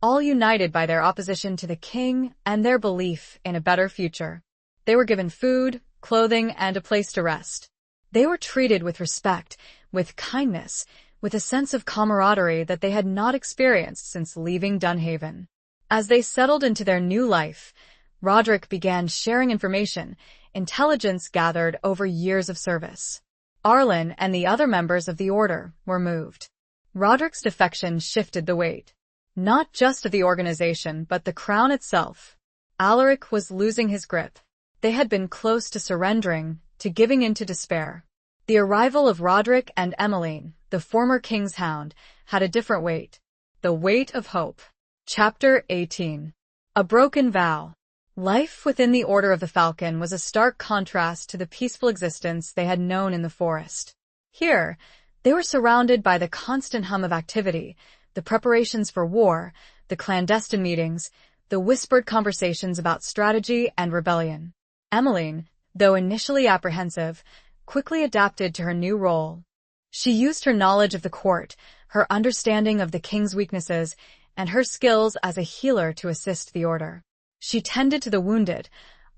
all united by their opposition to the king and their belief in a better future. They were given food, clothing, and a place to rest. They were treated with respect, with kindness, with a sense of camaraderie that they had not experienced since leaving Dunhaven. As they settled into their new life, Roderick began sharing information, intelligence gathered over years of service. Arlen and the other members of the Order were moved. Roderick's defection shifted the weight, not just of the organization but the crown itself. Alaric was losing his grip. They had been close to surrendering, to giving in to despair. The arrival of Roderick and Emmeline, the former king's hound, had a different weight. The weight of hope. Chapter 18. A broken vow. Life within the Order of the Falcon was a stark contrast to the peaceful existence they had known in the forest. Here, they were surrounded by the constant hum of activity, the preparations for war, the clandestine meetings, the whispered conversations about strategy and rebellion. Emmeline, though initially apprehensive, quickly adapted to her new role. She used her knowledge of the court, her understanding of the king's weaknesses, and her skills as a healer to assist the Order. She tended to the wounded,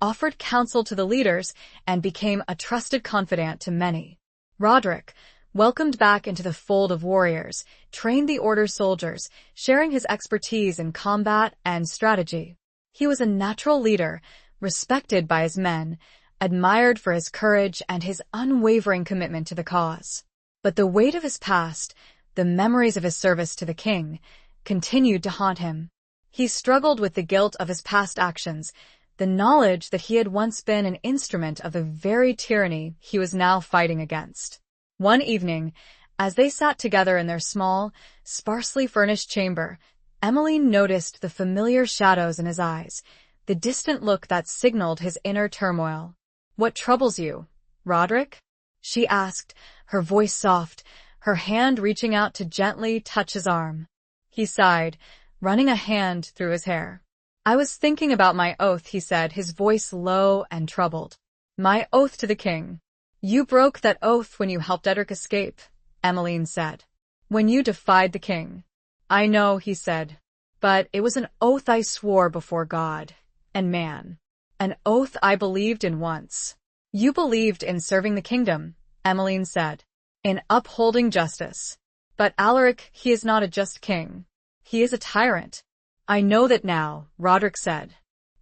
offered counsel to the leaders, and became a trusted confidant to many. Roderick, welcomed back into the fold of warriors, trained the Order's soldiers, sharing his expertise in combat and strategy. He was a natural leader, respected by his men, admired for his courage and his unwavering commitment to the cause. But the weight of his past, the memories of his service to the king, continued to haunt him. He struggled with the guilt of his past actions, the knowledge that he had once been an instrument of the very tyranny he was now fighting against. One evening, as they sat together in their small, sparsely furnished chamber, Emmeline noticed the familiar shadows in his eyes, the distant look that signaled his inner turmoil. "What troubles you, Roderick?" she asked, her voice soft, her hand reaching out to gently touch his arm. He sighed, running a hand through his hair. "I was thinking about my oath," he said, his voice low and troubled. "My oath to the king." "You broke that oath when you helped Edric escape," Emmeline said. "When you defied the king." "I know," he said. "But it was an oath I swore before God and man. An oath I believed in once." You believed in serving the kingdom, Emmeline said, in upholding justice. But Alaric, he is not a just king. He is a tyrant. I know that now, Roderick said.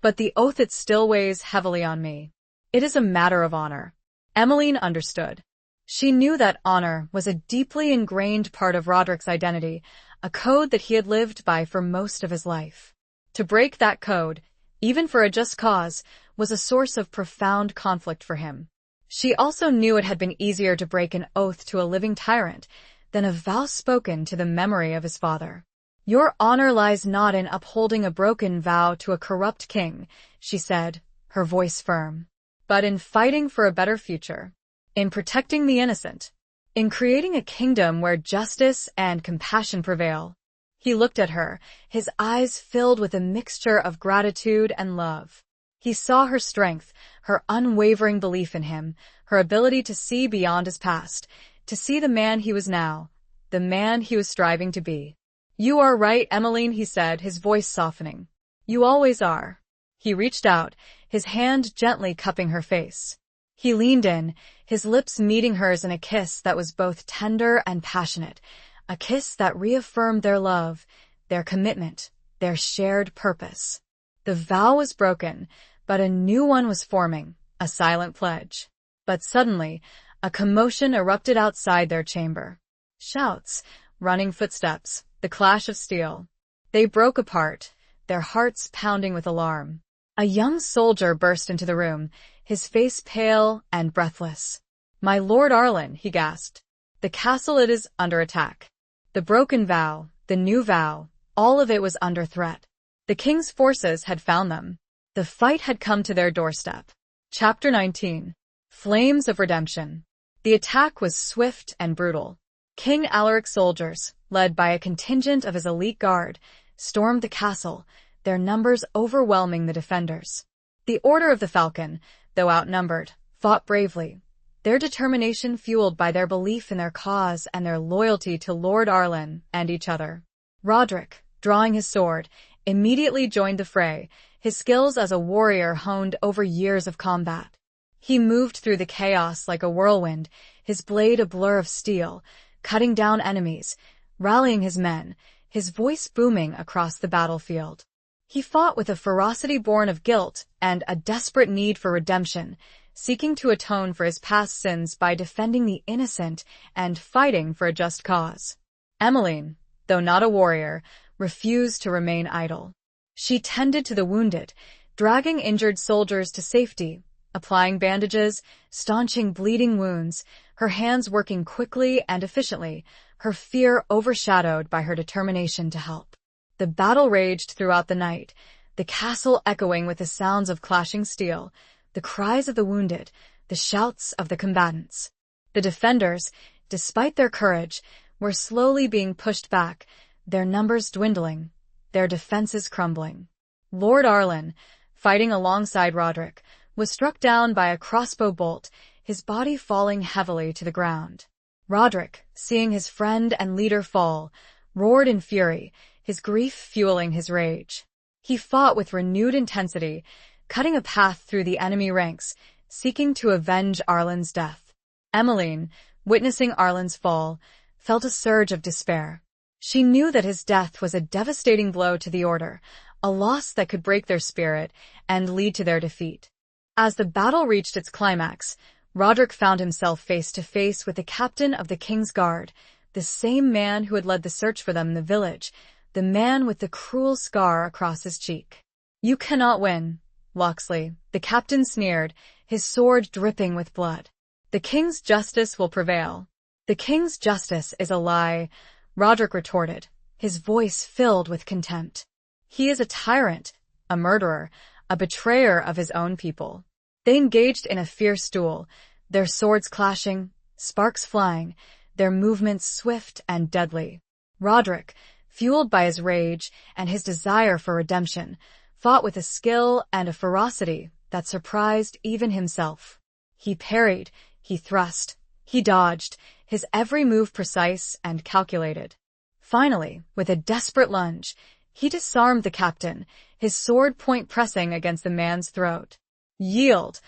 But the oath, it still weighs heavily on me. It is a matter of honor. Emmeline understood. She knew that honor was a deeply ingrained part of Roderick's identity, a code that he had lived by for most of his life. To break that code, even for a just cause, was a source of profound conflict for him. She also knew it had been easier to break an oath to a living tyrant than a vow spoken to the memory of his father. Your honor lies not in upholding a broken vow to a corrupt king, she said, her voice firm, but in fighting for a better future, in protecting the innocent, in creating a kingdom where justice and compassion prevail. He looked at her, his eyes filled with a mixture of gratitude and love. He saw her strength, her unwavering belief in him, her ability to see beyond his past, to see the man he was now, the man he was striving to be. You are right, Emmeline, he said, his voice softening. You always are. He reached out, his hand gently cupping her face. He leaned in, his lips meeting hers in a kiss that was both tender and passionate, a kiss that reaffirmed their love, their commitment, their shared purpose. The vow was broken, but a new one was forming, a silent pledge. But suddenly, a commotion erupted outside their chamber. Shouts, running footsteps, the clash of steel. They broke apart, their hearts pounding with alarm. A young soldier burst into the room, his face pale and breathless. My Lord Arlen, he gasped. The castle, it is under attack. The broken vow, the new vow, all of it was under threat. The king's forces had found them. The fight had come to their doorstep. Chapter 19. Flames of Redemption. The attack was swift and brutal. King Alaric's soldiers, led by a contingent of his elite guard, stormed the castle, their numbers overwhelming the defenders. The Order of the Falcon, though outnumbered, fought bravely, their determination fueled by their belief in their cause and their loyalty to Lord Arlen and each other. Roderick, drawing his sword, immediately joined the fray, his skills as a warrior honed over years of combat. He moved through the chaos like a whirlwind, his blade a blur of steel, cutting down enemies, rallying his men, his voice booming across the battlefield. He fought with a ferocity born of guilt and a desperate need for redemption, seeking to atone for his past sins by defending the innocent and fighting for a just cause. Emmeline, though not a warrior, refused to remain idle. She tended to the wounded, dragging injured soldiers to safety, applying bandages, staunching bleeding wounds, her hands working quickly and efficiently, her fear overshadowed by her determination to help. The battle raged throughout the night, the castle echoing with the sounds of clashing steel, the cries of the wounded, the shouts of the combatants. The defenders, despite their courage, were slowly being pushed back, their numbers dwindling, their defenses crumbling. Lord Arlen, fighting alongside Roderick, was struck down by a crossbow bolt, his body falling heavily to the ground. Roderick, seeing his friend and leader fall, roared in fury, his grief fueling his rage. He fought with renewed intensity, cutting a path through the enemy ranks, seeking to avenge Arlen's death. Emmeline, witnessing Arlen's fall, felt a surge of despair. She knew that his death was a devastating blow to the Order, a loss that could break their spirit and lead to their defeat. As the battle reached its climax, Roderick found himself face to face with the captain of the King's Guard, the same man who had led the search for them in the village, the man with the cruel scar across his cheek. You cannot win, Locksley, the captain sneered, his sword dripping with blood. The king's justice will prevail. The king's justice is a lie, Roderick retorted, his voice filled with contempt. He is a tyrant, a murderer, a betrayer of his own people. They engaged in a fierce duel, their swords clashing, sparks flying, their movements swift and deadly. Roderick, fueled by his rage and his desire for redemption, fought with a skill and a ferocity that surprised even himself. He parried, he thrust, he dodged, his every move precise and calculated. Finally, with a desperate lunge, he disarmed the captain, his sword point pressing against the man's throat. Yield!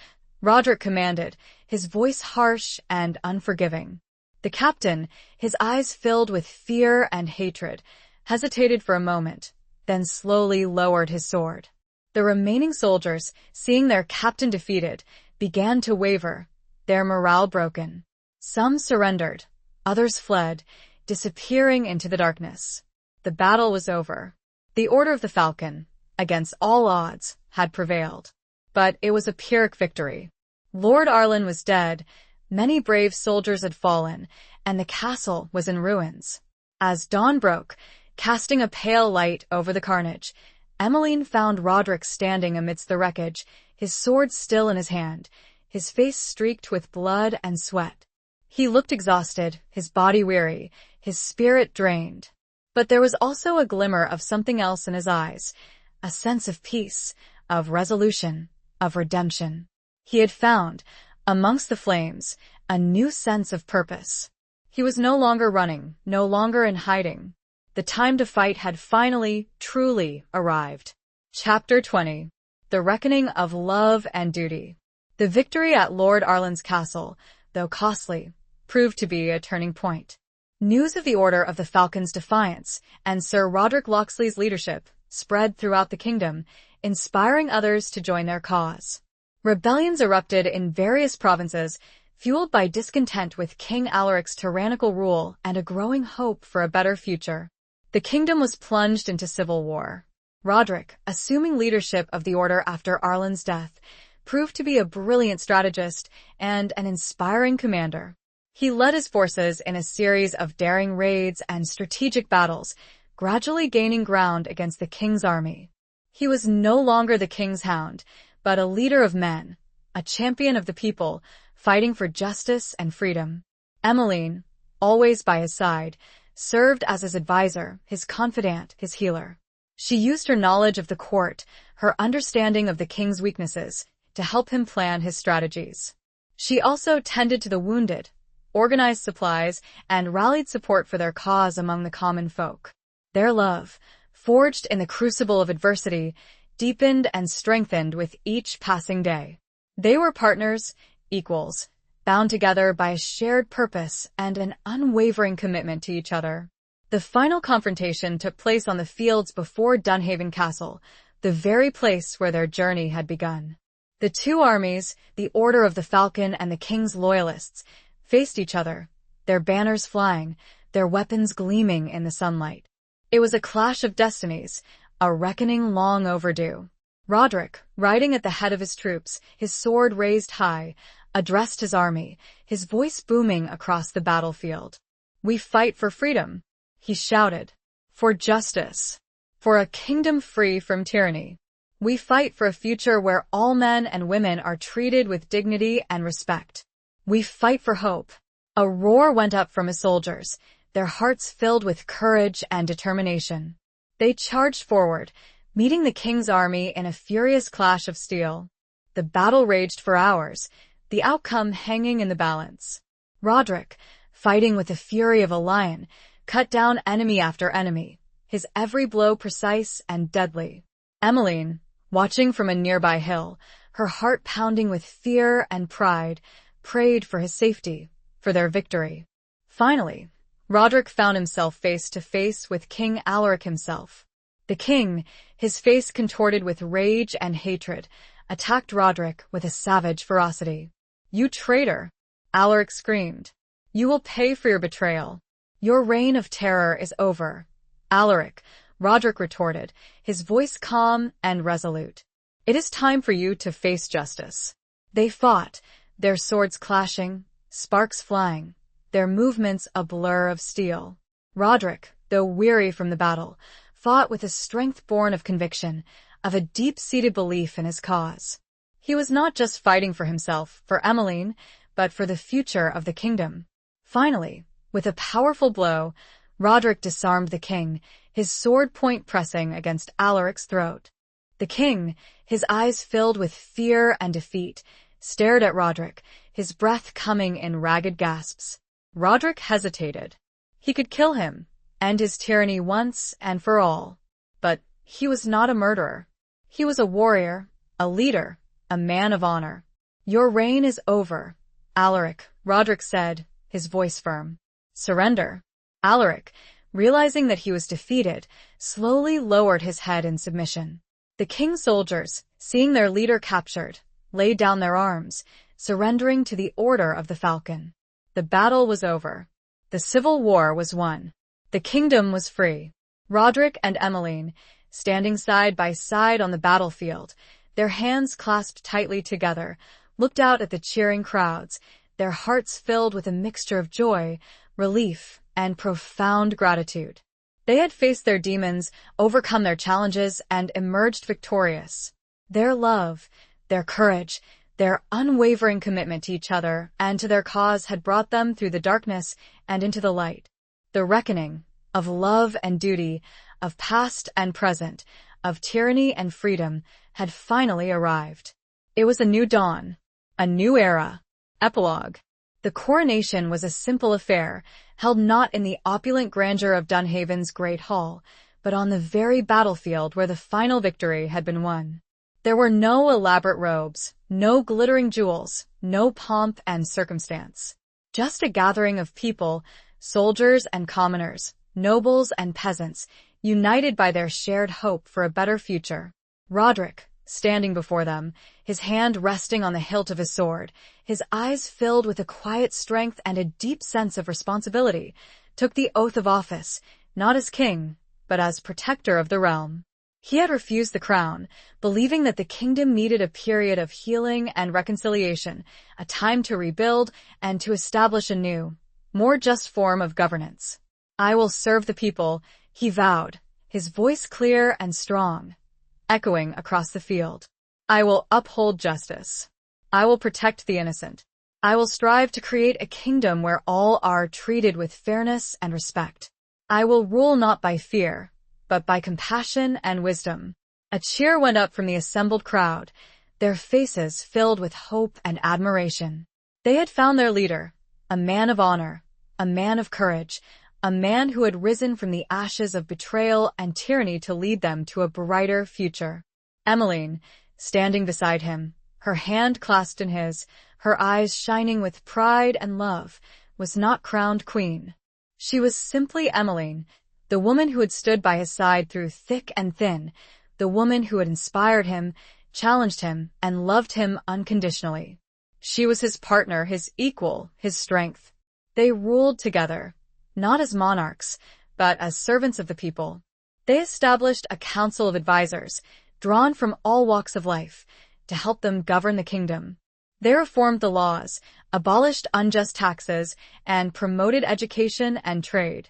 Roderick commanded, his voice harsh and unforgiving. The captain, his eyes filled with fear and hatred, hesitated for a moment, then slowly lowered his sword. The remaining soldiers, seeing their captain defeated, began to waver, their morale broken. Some surrendered, others fled, disappearing into the darkness. The battle was over. The Order of the Falcon, against all odds, had prevailed. But it was a Pyrrhic victory. Lord Arlen was dead, many brave soldiers had fallen, and the castle was in ruins. As dawn broke, casting a pale light over the carnage, Emmeline found Roderick standing amidst the wreckage, his sword still in his hand, his face streaked with blood and sweat. He looked exhausted, his body weary, his spirit drained. But there was also a glimmer of something else in his eyes, a sense of peace, of resolution, of redemption. He had found, amongst the flames, a new sense of purpose. He was no longer running, no longer in hiding. The time to fight had finally, truly arrived. Chapter 20. The Reckoning of Love and Duty. The victory at Lord Arlen's castle, though costly, proved to be a turning point. News of the Order of the Falcon's defiance and Sir Roderick Locksley's leadership spread throughout the kingdom, inspiring others to join their cause. Rebellions erupted in various provinces, fueled by discontent with King Alaric's tyrannical rule and a growing hope for a better future. The kingdom was plunged into civil war. Roderick, assuming leadership of the order after Arlen's death, proved to be a brilliant strategist and an inspiring commander. He led his forces in a series of daring raids and strategic battles, gradually gaining ground against the king's army. He was no longer the king's hound, but a leader of men, a champion of the people, fighting for justice and freedom. Emmeline, always by his side, served as his advisor, his confidant, his healer. She used her knowledge of the court, her understanding of the king's weaknesses, to help him plan his strategies. She also tended to the wounded, organized supplies, and rallied support for their cause among the common folk. Their love, forged in the crucible of adversity, deepened and strengthened with each passing day. They were partners, equals, bound together by a shared purpose and an unwavering commitment to each other. The final confrontation took place on the fields before Dunhaven Castle, the very place where their journey had begun. The two armies, the Order of the Falcon and the King's Loyalists, faced each other, their banners flying, their weapons gleaming in the sunlight. It was a clash of destinies, a reckoning long overdue. Roderick, riding at the head of his troops, his sword raised high, addressed his army, his voice booming across the battlefield. "We fight for freedom," he shouted, "for justice, for a kingdom free from tyranny. We fight for a future where all men and women are treated with dignity and respect. We fight for hope." A roar went up from his soldiers, their hearts filled with courage and determination. They charged forward, meeting the king's army in a furious clash of steel. The battle raged for hours, the outcome hanging in the balance. Roderick, fighting with the fury of a lion, cut down enemy after enemy, his every blow precise and deadly. Emmeline, watching from a nearby hill, her heart pounding with fear and pride, prayed for his safety, for their victory. Finally, Roderick found himself face to face with King Alaric himself. The king, his face contorted with rage and hatred, attacked Roderick with a savage ferocity. "You traitor!" Alaric screamed. "You will pay for your betrayal. Your reign of terror is over." "Alaric," Roderick retorted, his voice calm and resolute. "It is time for you to face justice." They fought, their swords clashing, sparks flying, their movements a blur of steel. Roderick, though weary from the battle, fought with a strength born of conviction, of a deep-seated belief in his cause. He was not just fighting for himself, for Emmeline, but for the future of the kingdom. Finally, with a powerful blow, Roderick disarmed the king, his sword point pressing against Alaric's throat. The king, his eyes filled with fear and defeat, stared at Roderick, his breath coming in ragged gasps. Roderick hesitated. He could kill him, end his tyranny once and for all. But he was not a murderer. He was a warrior, a leader, a man of honor. "Your reign is over, Alaric," Roderick said, his voice firm. "Surrender." Alaric, realizing that he was defeated, slowly lowered his head in submission. The king's soldiers, seeing their leader captured, laid down their arms, surrendering to the order of the Falcon. The battle was over. The civil war was won. The kingdom was free. Roderick and Emmeline, standing side by side on the battlefield, their hands clasped tightly together, looked out at the cheering crowds, their hearts filled with a mixture of joy, relief, and profound gratitude. They had faced their demons, overcome their challenges, and emerged victorious. Their love, their courage, their unwavering commitment to each other and to their cause had brought them through the darkness and into the light. The reckoning of love and duty, of past and present, of tyranny and freedom had finally arrived. It was a new dawn, a new era. Epilogue. The coronation was a simple affair, held not in the opulent grandeur of Dunhaven's great hall, but on the very battlefield where the final victory had been won. There were no elaborate robes, no glittering jewels, no pomp and circumstance. Just a gathering of people, soldiers and commoners, nobles and peasants, united by their shared hope for a better future. Roderick, standing before them, his hand resting on the hilt of his sword, his eyes filled with a quiet strength and a deep sense of responsibility, took the oath of office, not as king, but as protector of the realm. He had refused the crown, believing that the kingdom needed a period of healing and reconciliation, a time to rebuild and to establish a new, more just form of governance. "I will serve the people," he vowed, his voice clear and strong, echoing across the field. "I will uphold justice. I will protect the innocent. I will strive to create a kingdom where all are treated with fairness and respect. I will rule not by fear, but by compassion and wisdom." A cheer went up from the assembled crowd, their faces filled with hope and admiration. They had found their leader, a man of honor, a man of courage, a man who had risen from the ashes of betrayal and tyranny to lead them to a brighter future. Emmeline, standing beside him, her hand clasped in his, her eyes shining with pride and love, was not crowned queen. She was simply Emmeline, the woman who had stood by his side through thick and thin, the woman who had inspired him, challenged him, and loved him unconditionally. She was his partner, his equal, his strength. They ruled together, not as monarchs, but as servants of the people. They established a council of advisors, drawn from all walks of life, to help them govern the kingdom. They reformed the laws, abolished unjust taxes, and promoted education and trade.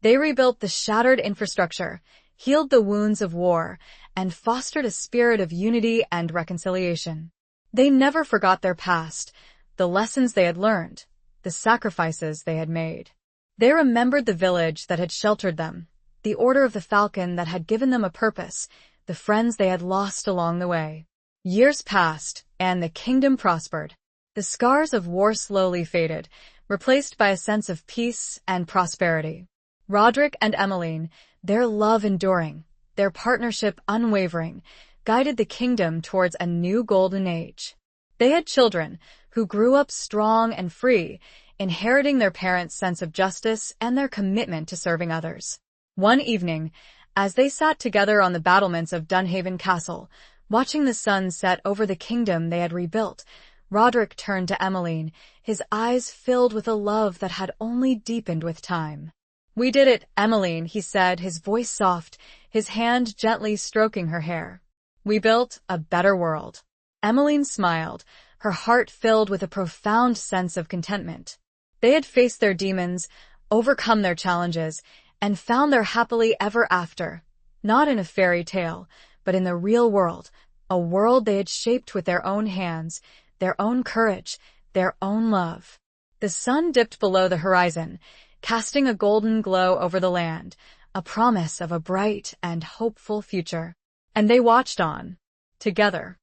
They rebuilt the shattered infrastructure, healed the wounds of war, and fostered a spirit of unity and reconciliation. They never forgot their past, the lessons they had learned, the sacrifices they had made. They remembered the village that had sheltered them, the Order of the Falcon that had given them a purpose, the friends they had lost along the way. Years passed, and the kingdom prospered. The scars of war slowly faded, replaced by a sense of peace and prosperity. Roderick and Emmeline, their love enduring, their partnership unwavering, guided the kingdom towards a new golden age. They had children who grew up strong and free, inheriting their parents' sense of justice and their commitment to serving others. One evening, as they sat together on the battlements of Dunhaven Castle, watching the sun set over the kingdom they had rebuilt, Roderick turned to Emmeline, his eyes filled with a love that had only deepened with time. "We did it, Emmeline," he said, his voice soft, his hand gently stroking her hair. "We built a better world." Emmeline smiled, her heart filled with a profound sense of contentment. They had faced their demons, overcome their challenges, and found their happily ever after, not in a fairy tale, but in the real world, a world they had shaped with their own hands, their own courage, their own love. The sun dipped below the horizon, casting a golden glow over the land, a promise of a bright and hopeful future. And they watched on, together.